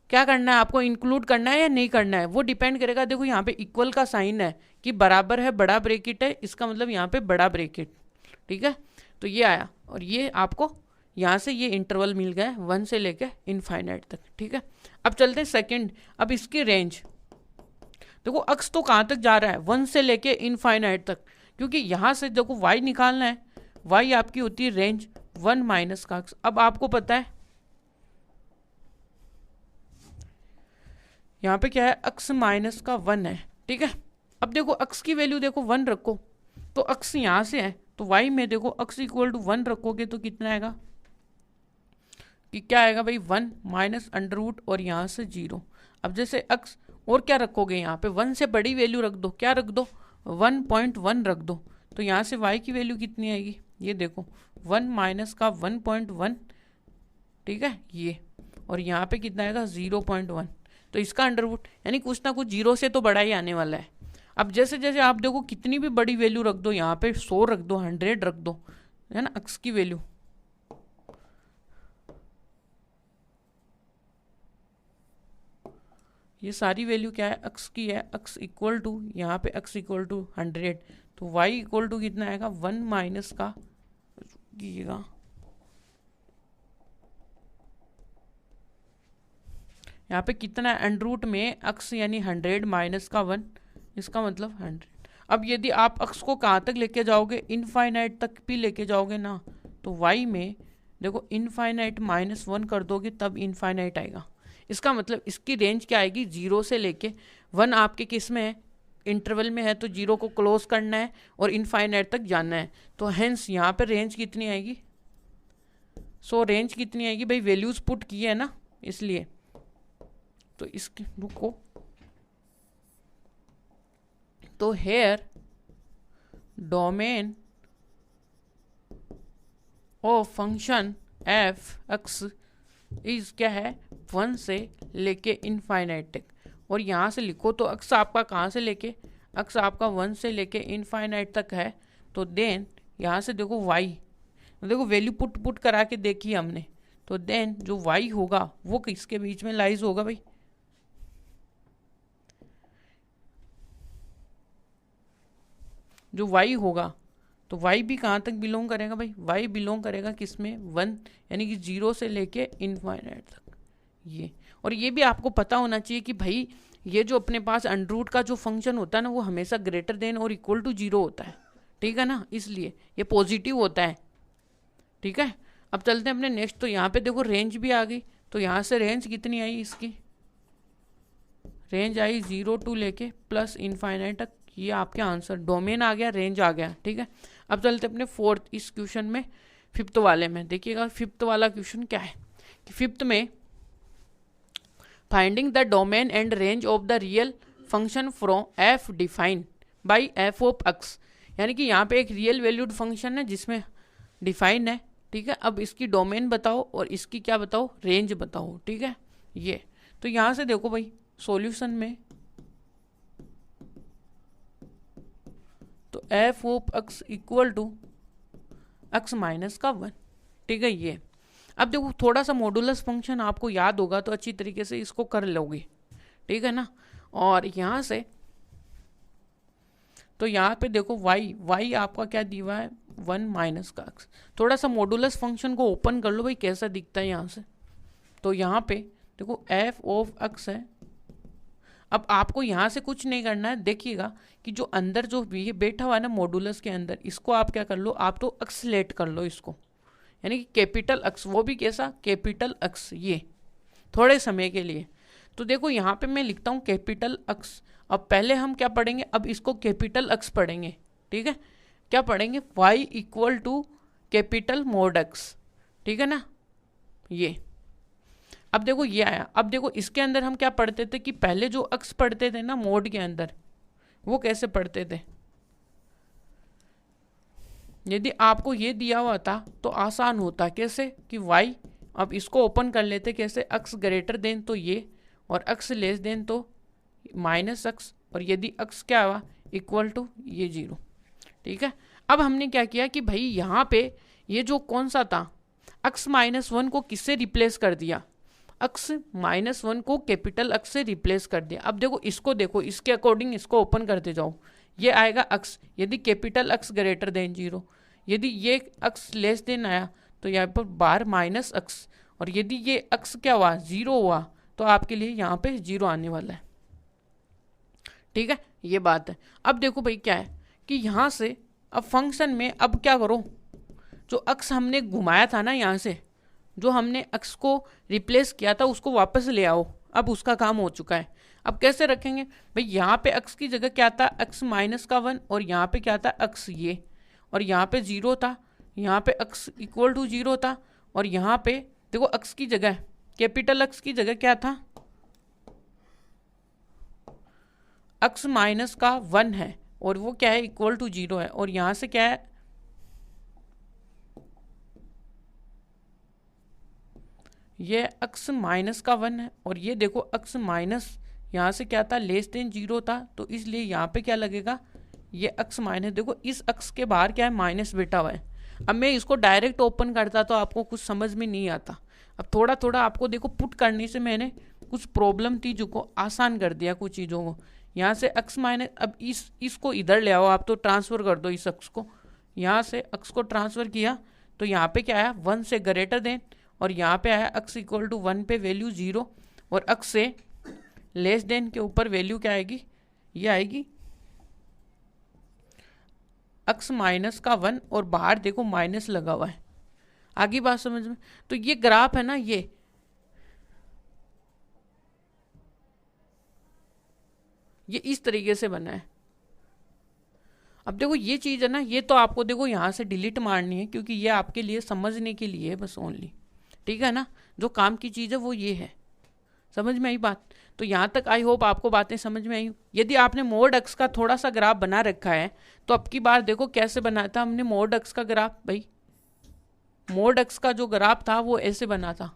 क्या करना है, आपको इंक्लूड करना है या नहीं करना है, वो डिपेंड करेगा। देखो यहाँ पे इक्वल का साइन है कि बराबर है, बड़ा ब्रेकेट है, इसका मतलब यहाँ पे बड़ा ब्रेकेट, ठीक है। तो ये आया और ये आपको यहाँ से ये इंटरवल मिल गया 1 से लेके इनफाइनाइट तक, ठीक है। अब चलते हैं सेकंड, अब इसकी रेंज देखो, अक्स तो कहाँ तक जा रहा है, 1 से लेके इनफाइनाइट तक, क्योंकि यहाँ से देखो y निकालना है, y आपकी होती है रेंज 1 माइनस का अक्स। अब आपको पता है यहाँ पे क्या है, अक्स माइनस का 1 है, ठीक है। अब देखो अक्स की वैल्यू देखो 1 रखो, तो अक्स यहाँ से है, तो y में देखो अक्स इक्वल टू 1 रखोगे तो कितना आएगा, कि क्या आएगा भाई, 1 माइनस अंडर रूट और यहाँ से 0। अब जैसे अक्स और क्या रखोगे, यहाँ पे 1 से बड़ी वैल्यू रख दो, क्या रख दो, 1.1 रख दो, तो यहाँ से y की वैल्यू कितनी आएगी, ये देखो 1 माइनस का 1.1, ठीक है ये, और यहाँ पे कितना आएगा 0.1, तो इसका अंडर रूट, यानी कुछ ना कुछ 0 से तो बड़ा ही आने वाला है। अब जैसे जैसे आप देखो कितनी भी बड़ी वैल्यू रख दो, यहाँ पे 100 रख दो, 100 रख दो, है ना, एक्स की वैल्यू, ये सारी वैल्यू क्या है, एक्स की है, एक्स इक्वल टू, यहाँ पे एक्स इक्वल टू 100, तो y इक्वल टू कितना आएगा, 1 माइनस का कीजिएगा, यहाँ पे कितना है, अंडर रूट में एक्स यानी 100 माइनस का 1, इसका मतलब 100। अब यदि आप एक्स को कहाँ तक लेके जाओगे, इनफाइनाइट तक भी लेके जाओगे ना, तो y में देखो इनफाइनाइट -1 कर दोगे तब इनफाइनाइट आएगा। इसका मतलब इसकी रेंज क्या आएगी, 0 से लेके 1 आपके किस में है, इंटरवल में है, तो 0 को क्लोज करना है और इनफाइनाइट तक जाना है, तो हेंस यहाँ पे रेंज कितनी आएगी, सो रेंज कितनी आएगी भाई, वैल्यूज पुट की है ना इसलिए, तो इसके रुको, तो here domain of function F X is क्या है, 1 से लेके इनफाइनाइट तक, और यहाँ से लिखो तो एक्स आपका कहाँ से लेके, एक्स आपका 1 से लेके इनफाइनाइट तक है, तो देन यहाँ से देखो y, देखो वैल्यू पुट करा के देखी हमने, तो देन जो y होगा वो किसके बीच में लाइज होगा भाई, जो y होगा, तो y भी कहाँ तक बिलोंग करेगा भाई, y बिलोंग करेगा किसमें, 1, यानी कि 0 से लेके इनफाइनाइट तक ये। और ये भी आपको पता होना चाहिए कि भाई ये जो अपने पास अंडर रूट का जो फंक्शन होता है ना वो हमेशा ग्रेटर देन और इक्वल टू 0 होता है, ठीक है ना, इसलिए ये पॉजिटिव होता है, ठीक है। अब चलते हैं अपने नेक्स्ट, तो यहाँ पे देखो रेंज भी आ गई, तो यहाँ से रेंज कितनी आई, इसकी रेंज आई 0 टू लेके प्लस इनफाइनाइट तक, ये आपके आंसर, डोमेन आ गया, रेंज आ गया। ठीक है, अब चलते अपने फोर्थ इस क्वेश्चन में, फिफ्थ वाले में। देखिएगा फिफ्थ वाला क्वेश्चन क्या है कि फिफ्थ में finding the domain and range of the real function from F define by F of x, यानी कि यहाँ पे एक रियल वैल्यूड फंक्शन है जिसमें डिफाइन है। ठीक है, अब इसकी डोमेन बताओ और इसकी क्या बताओ, रेंज बताओ। ठीक है, ये तो यहाँ से देखो भाई सॉल्यूशन में, तो F of X equal to X minus का 1। ठीक है, ये अब देखो थोड़ा सा मॉडुलस फंक्शन आपको याद होगा तो अच्छी तरीके से इसको कर लोगे। ठीक है ना, और यहाँ से तो यहाँ पे देखो y आपका क्या दिया हुआ है, 1 माइनस का x। थोड़ा सा मॉडुलस फंक्शन को ओपन कर लो भाई, कैसा दिखता है यहाँ से। तो यहाँ पे देखो f ऑफ x है। अब आपको यहाँ से कुछ नहीं करना है, देखिएगा कि जो अंदर जो ये बैठा हुआ है ना मॉडुलस के अंदर, इसको आप क्या कर लो, आप तो एक्सलेट कर लो इसको, यानी कि कैपिटल x, वो भी कैसा, कैपिटल x, ये थोड़े समय के लिए। तो देखो यहाँ पे मैं लिखता हूँ कैपिटल x। अब पहले हम क्या पढ़ेंगे, अब इसको कैपिटल x पढ़ेंगे। ठीक है, क्या पढ़ेंगे, y equal to capital mod x। ठीक है ना, ये अब देखो ये आया। अब देखो इसके अंदर हम क्या पढ़ते थे कि पहले जो x पढ़ते थे ना मोड के अंदर, वो कैसे पढ़ते थे, यदि आपको ये दिया हुआ था तो आसान होता, कैसे कि y, अब इसको ओपन कर लेते कैसे, x ग्रेटर देन तो ये, और x लेस देन तो माइनस x, और यदि x क्या हुआ इक्वल टू ये 0। ठीक है, अब हमने क्या किया कि भाई यहाँ पे ये जो कौन सा था, x माइनस 1 को किससे रिप्लेस कर दिया, x माइनस 1 को कैपिटल x से रिप्लेस कर दिया। अब देखो इसके अकॉर्डिंग इसको ओपन करते जाओ, ये आएगा x, यदि कैपिटल x ग्रेटर देन 0, यदि ये x लेस देन आया तो यहाँ पर बार माइनस x, और यदि ये x क्या हुआ 0 हुआ तो आपके लिए यहाँ पे 0 आने वाला है। ठीक है, ये बात है। अब देखो भाई क्या है कि यहाँ से अब फंक्शन में अब क्या करो, जो x हमने घुमाया था ना यहाँ से, जो हमने x को रिप्लेस किया था उसको वापस ले आओ। अब उसका काम हो चुका है। अब कैसे रखेंगे भाई, यहाँ पे x की जगह क्या था, x माइनस का 1, और यहाँ पे क्या था x ये, और यहाँ पे 0 था, यहाँ पे x इक्वल टू 0 था, और यहाँ पे देखो x की जगह, कैपिटल x की जगह क्या था, x माइनस का 1 है, और वो क्या है इक्वल टू 0 है, और यहाँ से क्या है, ये x माइनस का 1 है, और ये देखो x माइनस यहाँ से क्या था, लेस देन 0 था, तो इसलिए यहाँ पे क्या लगेगा, ये x माइनस, देखो इस x के बाहर क्या है, माइनस बैठा हुआ है। अब मैं इसको डायरेक्ट ओपन करता तो आपको कुछ समझ में नहीं आता। अब थोड़ा थोड़ा आपको देखो पुट करने से मैंने कुछ प्रॉब्लम थी जो को आसान कर दिया कुछ चीज़ों को। यहाँ से x माइनस, अब इसको इधर ले आओ, आप तो ट्रांसफ़र कर दो इस x को, यहाँ से x को ट्रांसफ़र किया तो यहाँ पे क्या आया, 1 से ग्रेटर देन, और यहाँ पे आया x इक्वल टू 1 पे वैल्यू 0, और x से लेस देन के ऊपर वैल्यू क्या आएगी, ये आएगी x माइनस का 1, और बाहर देखो माइनस लगा हुआ है। आगे बात समझ में, तो ये ग्राफ है ना, ये इस तरीके से बना है। अब देखो ये चीज़ है ना, ये तो आपको देखो यहाँ से डिलीट मारनी है, क्योंकि ये आपके लिए समझने के लिए है बस ओनली। ठीक है ना, जो काम की चीज़ है वो ये है। समझ में आई बात? तो यहाँ तक आई होप आपको बातें समझ में आई। यदि आपने मोड एक्स का थोड़ा सा ग्राफ बना रखा है तो अब की बार देखो कैसे बनाया था हमने मोड एक्स का ग्राफ। भाई मोड एक्स का जो ग्राफ था वो ऐसे बना था,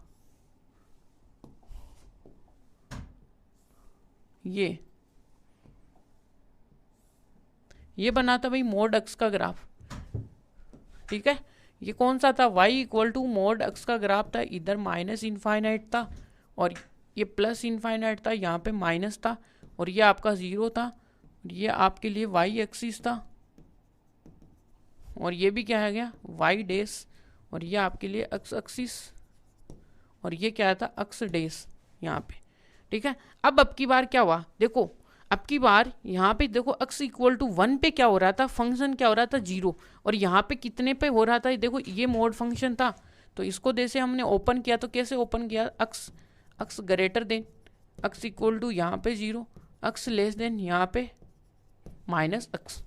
ये बना था भाई मोड एक्स का ग्राफ। ठीक है, ये कौन सा था, y equal to mod X का ग्राफ था। इधर माइनस इनफाइनाइट था और ये प्लस इनफाइनाइट था, यहाँ पे माइनस था, और ये आपका 0 था, और ये आपके लिए y एक्सिस था, और ये भी क्या है गया y डेस, और ये आपके लिए x एक्सिस, और ये क्या था x डेस यहाँ पे। ठीक है, अब की बार क्या हुआ देखो, अब की बार यहाँ पे देखो x इक्वल टू 1 पे क्या हो रहा था, फंक्शन क्या हो रहा था 0, और यहाँ पे कितने पे हो रहा था, देखो ये मोड फंक्शन था। तो इसको जैसे हमने ओपन किया तो कैसे ओपन किया, x greater than, x equal to यहाँ पे 0, x लेस देन यहाँ पे माइनस x,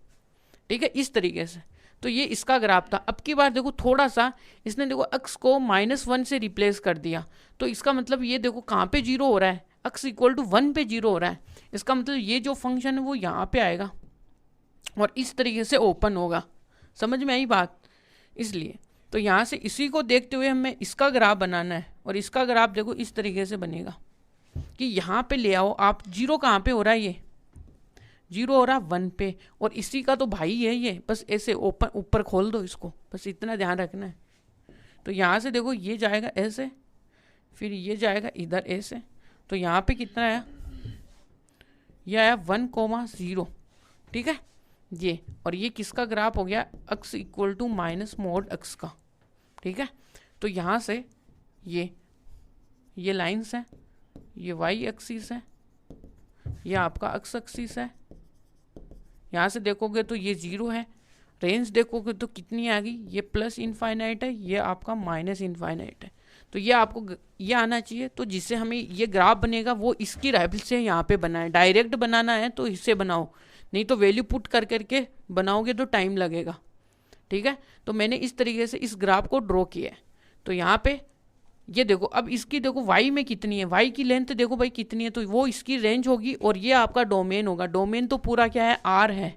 ठीक है, इस तरीके से। तो ये इसका ग्राफ था। अब की बार देखो थोड़ा सा इसने देखो x को -1 से रिप्लेस कर दिया, तो इसका मतलब ये देखो कहाँ पे जीरो हो रहा है, x इक्वल टू 1 पे जीरो हो रहा है। इसका मतलब ये जो फंक्शन है वो यहाँ पे आएगा और इस तरीके से ओपन होगा। समझ में आई बात? इसलिए तो यहाँ से इसी को देखते हुए हमें इसका ग्राफ बनाना है, और इसका ग्राफ देखो इस तरीके से बनेगा कि यहाँ पे ले आओ आप। जीरो कहाँ पे हो रहा है, ये जीरो हो रहा है 1 पे, और इसी का तो भाई है ये, बस ऐसे ओपन ऊपर खोल दो इसको, बस इतना ध्यान रखना है। तो यहाँ से देखो ये जाएगा ऐसे, फिर ये जाएगा इधर ऐसे, तो यहाँ पे कितना आया, ये आया 1,0, ठीक है ये। और ये किसका ग्राफ हो गया, x equal to minus mod x का, ठीक है। तो यहाँ से ये लाइन्स है, ये y एक्सिस है, ये आपका x एक्सिस है। यहाँ से देखोगे तो ये 0 है, रेंज देखोगे तो कितनी आ गई, ये प्लस इनफाइनाइट है, ये आपका माइनस इनफाइनाइट है। तो ये आपको ये आना चाहिए। तो जिससे हमें ये ग्राफ बनेगा वो इसकी हेल्प से यहाँ पे बनाए। डायरेक्ट बनाना है तो इससे बनाओ, नहीं तो वैल्यू पुट कर करके बनाओगे तो टाइम लगेगा, ठीक है। तो मैंने इस तरीके से इस ग्राफ को ड्रॉ किया है। तो यहाँ पे ये देखो, अब इसकी देखो y में कितनी है, y की लेंथ देखो भाई कितनी है, तो वो इसकी रेंज होगी, और ये आपका डोमेन होगा। डोमेन तो पूरा क्या है, R है,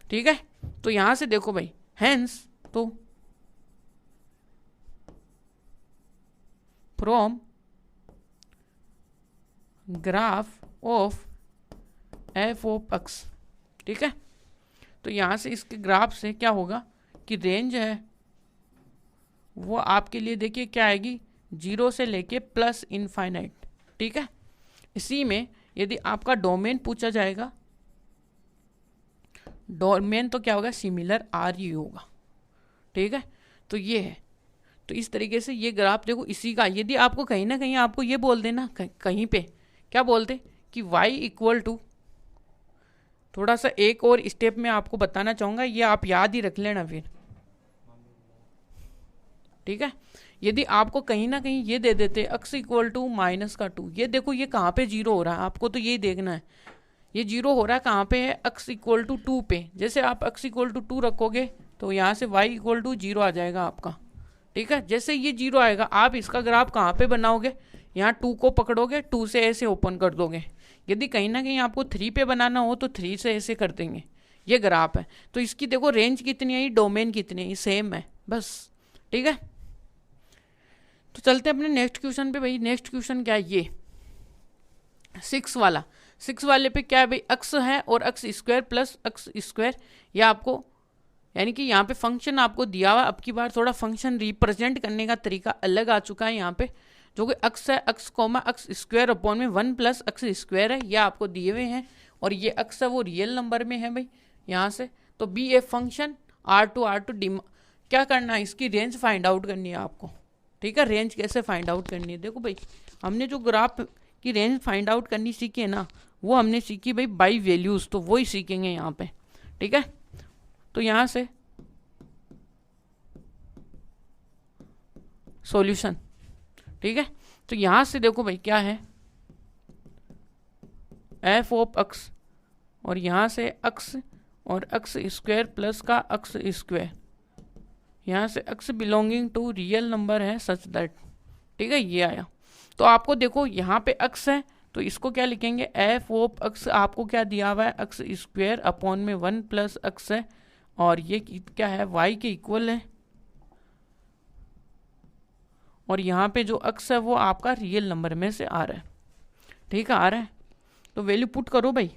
ठीक है। तो यहाँ से देखो भाई, हेंस तो from graph of f of x, ठीक है। तो यहाँ से इसके ग्राफ से क्या होगा कि रेंज है वो आपके लिए देखिए क्या आएगी, 0 से लेके प्लस इनफाइनाइट, ठीक है। इसी में यदि आपका डोमेन पूछा जाएगा, डोमेन तो क्या होगा, सिमिलर RU होगा, ठीक है। तो ये है, तो इस तरीके से ये ग्राफ देखो इसी का। यदि आपको कहीं ना कहीं आपको ये बोल देना, कहीं पे क्या बोलते कि y इक्वल टू, थोड़ा सा एक और स्टेप में आपको बताना चाहूँगा, ये आप याद ही रख लेना फिर, ठीक है। यदि आपको कहीं ना कहीं ये दे देते x इक्वल टू -2, ये देखो ये कहाँ पे 0 हो रहा है, आपको तो यही देखना है। ये 0 हो रहा है कहाँ पे है, x इक्वल टू 2 पे। जैसे आप x इक्वल टू 2 रखोगे तो यहाँ से y इक्वल टू 0 आ जाएगा आपका, ठीक है। जैसे ये 0 आएगा, आप इसका ग्राफ कहाँ पे बनाओगे, यहाँ 2 को पकड़ोगे, 2 से ऐसे ओपन कर दोगे। यदि कहीं ना कहीं आपको 3 पे बनाना हो तो 3 से ऐसे कर देंगे। ये ग्राफ है, तो इसकी देखो रेंज कितनी है, डोमेन कितनी है, सेम है बस, ठीक है। तो चलते हैं अपने नेक्स्ट क्वेश्चन पे। भाई नेक्स्ट क्वेश्चन क्या है, ये 6 वाला। 6 वाले पे क्या है भाई, x है और x square plus x square, ये आपको यानी कि यहाँ पे फंक्शन आपको दिया हुआ। अब की बार थोड़ा फंक्शन रिप्रेजेंट करने का तरीका अलग आ चुका है यहाँ पे, जो कि x है, x comma x square upon में 1 प्लस x स्क्वायर है, ये आपको दिए हुए हैं। और ये x है वो रियल नंबर में है भाई यहाँ से। तो बी ए फंक्शन R2 क्या करना है, इसकी रेंज फाइंड आउट करनी है आपको, ठीक है। रेंज कैसे फाइंड आउट करनी है, देखो भाई हमने जो ग्राफ की रेंज फाइंड आउट करनी सीखी है ना, वो हमने सीखी भाई बाई वैल्यूज, तो वही सीखेंगे यहाँ पे, ठीक है। तो यहाँ से सॉल्यूशन, ठीक है। तो यहाँ से देखो भाई क्या है, f ऑफ x, और यहाँ से x और x स्क्वायर प्लस का x स्क्वायर, यहाँ से x belonging to real number है सच दैट, ठीक है। ये आया। तो आपको देखो यहाँ पे x है तो इसको क्या लिखेंगे, f ऑफ x आपको क्या दिया हुआ है, x स्क्वायर अपॉन में 1 प्लस x है, और ये क्या है, y के इक्वल है। और यहाँ पे जो x है वो आपका रियल नंबर में से आ रहा है, ठीक है, आ रहा है। तो वैल्यू पुट करो भाई।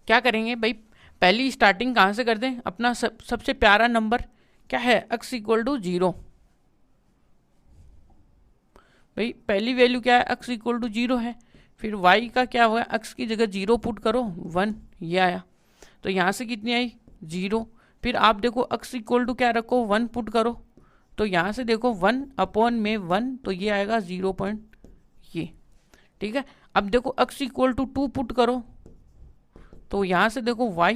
क्या करेंगे भाई, पहली स्टार्टिंग कहाँ से कर दें, अपना सबसे प्यारा नंबर क्या है, x इक्वल टू 0। भाई पहली वैल्यू क्या है, x इक्वल टू 0 है। फिर y का क्या हुआ, x की जगह 0 पुट करो, 1, ये आया। तो यहाँ से कितनी आई, 0। फिर आप देखो x इक्वल टू क्या रखो, 1 पुट करो, तो यहाँ से देखो 1 अपॉन में 1, तो ये आएगा 0 ये, ठीक है। अब देखो x इक्वल टू 2 पुट करो, तो यहाँ से देखो y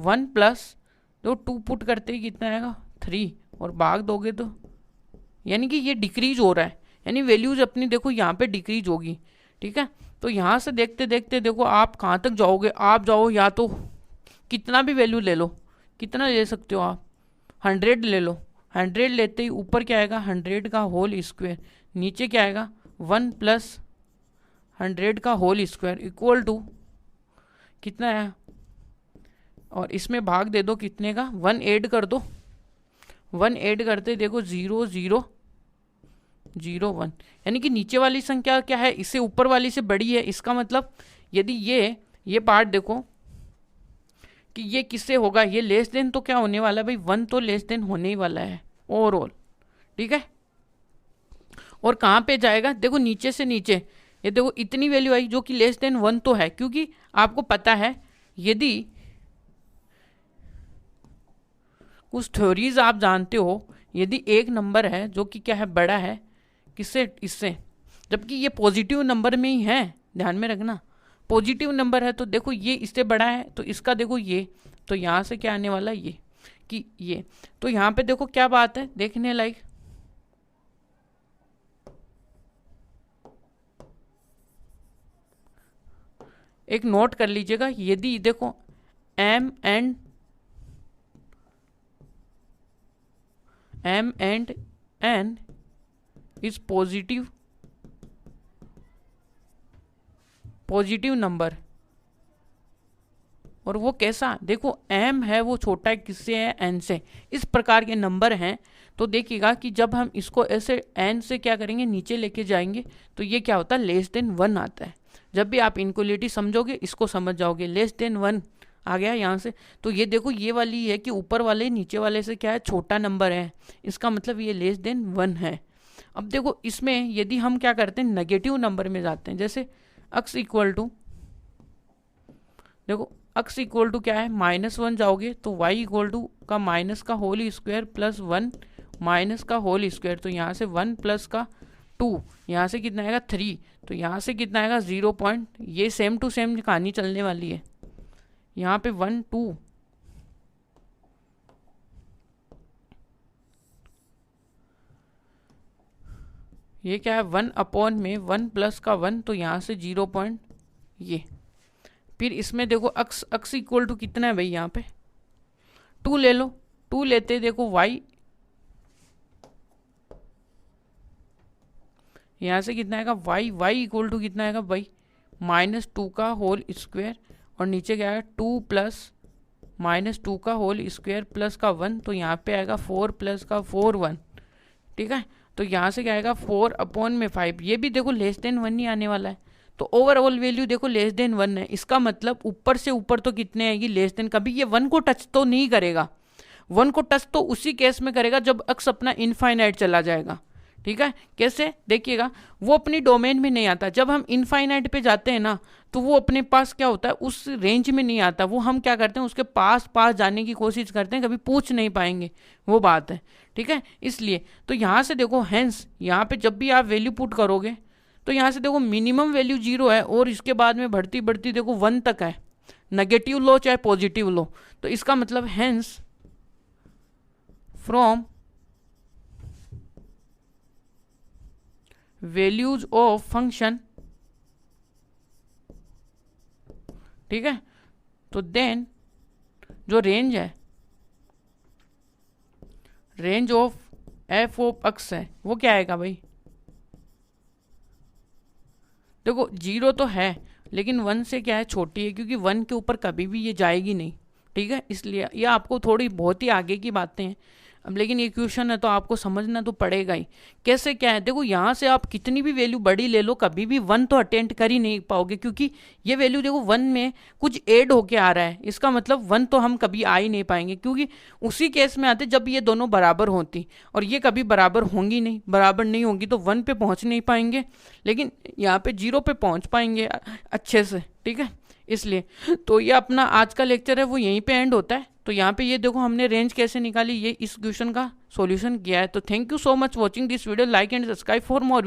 1 प्लस तो 2 पुट करते ही कितना आएगा, 3, और भाग दोगे तो यानी कि ये डिक्रीज हो रहा है, यानी वैल्यूज अपनी देखो यहाँ पे डिक्रीज होगी, ठीक है। तो यहाँ से देखते देखते देखो आप कहाँ तक जाओगे, आप जाओ या तो कितना भी वैल्यू ले लो, कितना ले सकते हो आप, 100 ले लो, 100 लेते ही ऊपर क्या आएगा 100 का होल स्क्वायर, नीचे क्या आएगा 1 प्लस 100 का होल स्क्वायर इक्वल टू कितना है, और इसमें भाग दे दो कितने का, 1 ऐड कर दो, 1 ऐड करते देखो 0 0 0 1, यानी कि नीचे वाली संख्या क्या है इससे ऊपर वाली से बड़ी है। इसका मतलब यदि ये पार्ट देखो कि ये किससे होगा, ये लेस देन तो क्या होने वाला है भाई, 1 तो लेस देन होने ही वाला है ओवरऑल, ठीक है। और कहाँ पे जाएगा, देखो नीचे से नीचे, ये देखो इतनी वैल्यू आई जो कि लेस देन 1 तो है, क्योंकि आपको पता है यदि कुछ थ्योरीज आप जानते हो, यदि एक नंबर है जो कि क्या है बड़ा है किससे, इससे, जबकि ये पॉजिटिव नंबर में ही है, ध्यान में रखना पॉजिटिव नंबर है, तो देखो ये इससे बड़ा है तो इसका देखो ये, तो यहाँ से क्या आने वाला ये कि ये, तो यहाँ पे देखो क्या बात है देखने लायक, एक नोट कर लीजिएगा, यदि देखो m and n is positive number, और वो कैसा, देखो m है वो छोटा है किससे है, n से, इस प्रकार के नंबर हैं, तो देखिएगा कि जब हम इसको ऐसे n से क्या करेंगे नीचे लेके जाएंगे तो ये क्या होता है लेस देन 1 आता है। जब भी आप इनक्वलिटी समझोगे इसको समझ जाओगे, लेस देन 1 आ गया यहाँ से, तो ये देखो ये वाली है कि ऊपर वाले नीचे वाले से क्या है छोटा नंबर है, इसका मतलब ये लेस देन 1 है। अब देखो इसमें यदि हम क्या करते हैं नेगेटिव नंबर में जाते हैं, जैसे x इक्वल टू, देखो x इक्वल टू क्या है -1 जाओगे तो y इक्वल टू का माइनस का होल स्क्वायर प्लस 1 माइनस का होल स्क्वायर, तो यहाँ से 1 प्लस का 2, यहाँ से कितना आएगा 3, तो यहाँ से कितना आएगा 0 पॉइंट, ये सेम टू सेम कहानी चलने वाली है, यहाँ पे 1 2, ये क्या है 1 अपॉन में 1 प्लस का 1, तो यहाँ से 0 पॉइंट ये, फिर इसमें देखो x इक्वल टू कितना है भाई, यहाँ पे 2 ले लो, 2 लेते देखो y, यहाँ से कितना आएगा y इक्वल टू कितना आएगा भाई -2 का होल स्क्वायर, और नीचे क्या आएगा 2 प्लस -2 का होल स्क्वायर प्लस का 1, तो यहाँ पे आएगा 4 प्लस का 4 1, ठीक है। तो यहाँ से क्या आएगा 4 अपॉन में 5, ये भी देखो लेस देन 1 ही आने वाला है, तो ओवरऑल वैल्यू देखो लेस देन 1 है। इसका मतलब ऊपर से ऊपर तो कितने आएगी लेस देन, कभी ये 1 को टच तो नहीं करेगा, 1 को टच तो उसी केस में करेगा जब x अपना इनफाइनाइट चला जाएगा, ठीक है। कैसे देखिएगा, वो अपनी डोमेन में नहीं आता, जब हम इनफाइनाइट पे जाते हैं ना तो वो अपने पास क्या होता है उस रेंज में नहीं आता, वो हम क्या करते हैं उसके पास जाने की कोशिश करते हैं, कभी पूछ नहीं पाएंगे, वो बात है, ठीक है। इसलिए तो यहाँ से देखो हेंस यहाँ पे जब भी आप वैल्यू पुट करोगे तो यहाँ से देखो मिनिमम वैल्यू 0 है, और इसके बाद में बढ़ती बढ़ती देखो 1 तक है, नेगेटिव लो चाहे पॉजिटिव लो, तो इसका मतलब hence from values of function, ठीक है, तो देन जो रेंज है, range of F of x है वो क्या आएगा भाई, देखो 0 तो है लेकिन 1 से क्या है छोटी है, क्योंकि 1 के ऊपर कभी भी ये जाएगी नहीं, ठीक है। इसलिए ये आपको थोड़ी बहुत ही आगे की बातें हैं, अब लेकिन ये क्वेश्चन है तो आपको समझना तो पड़ेगा ही। कैसे क्या है, देखो यहाँ से आप कितनी भी वैल्यू बड़ी ले लो कभी भी 1 तो अटेंड कर ही नहीं पाओगे, क्योंकि ये वैल्यू देखो 1 में कुछ ऐड होके आ रहा है, इसका मतलब 1 तो हम कभी आ ही नहीं पाएंगे, क्योंकि उसी केस में आते जब ये दोनों बराबर होती, और ये कभी बराबर होंगी नहीं, बराबर नहीं होंगी तो 1 पे पहुँच नहीं पाएंगे, लेकिन यहाँ पे 0 पे पहुँच पाएंगे अच्छे से, ठीक है। इसलिए तो ये अपना आज का लेक्चर है वो यहीं पे एंड होता है। तो यहाँ पे ये देखो हमने रेंज कैसे निकाली, ये इस क्वेश्चन का सॉल्यूशन किया है। तो thank you so much watching this video, like and subscribe for more.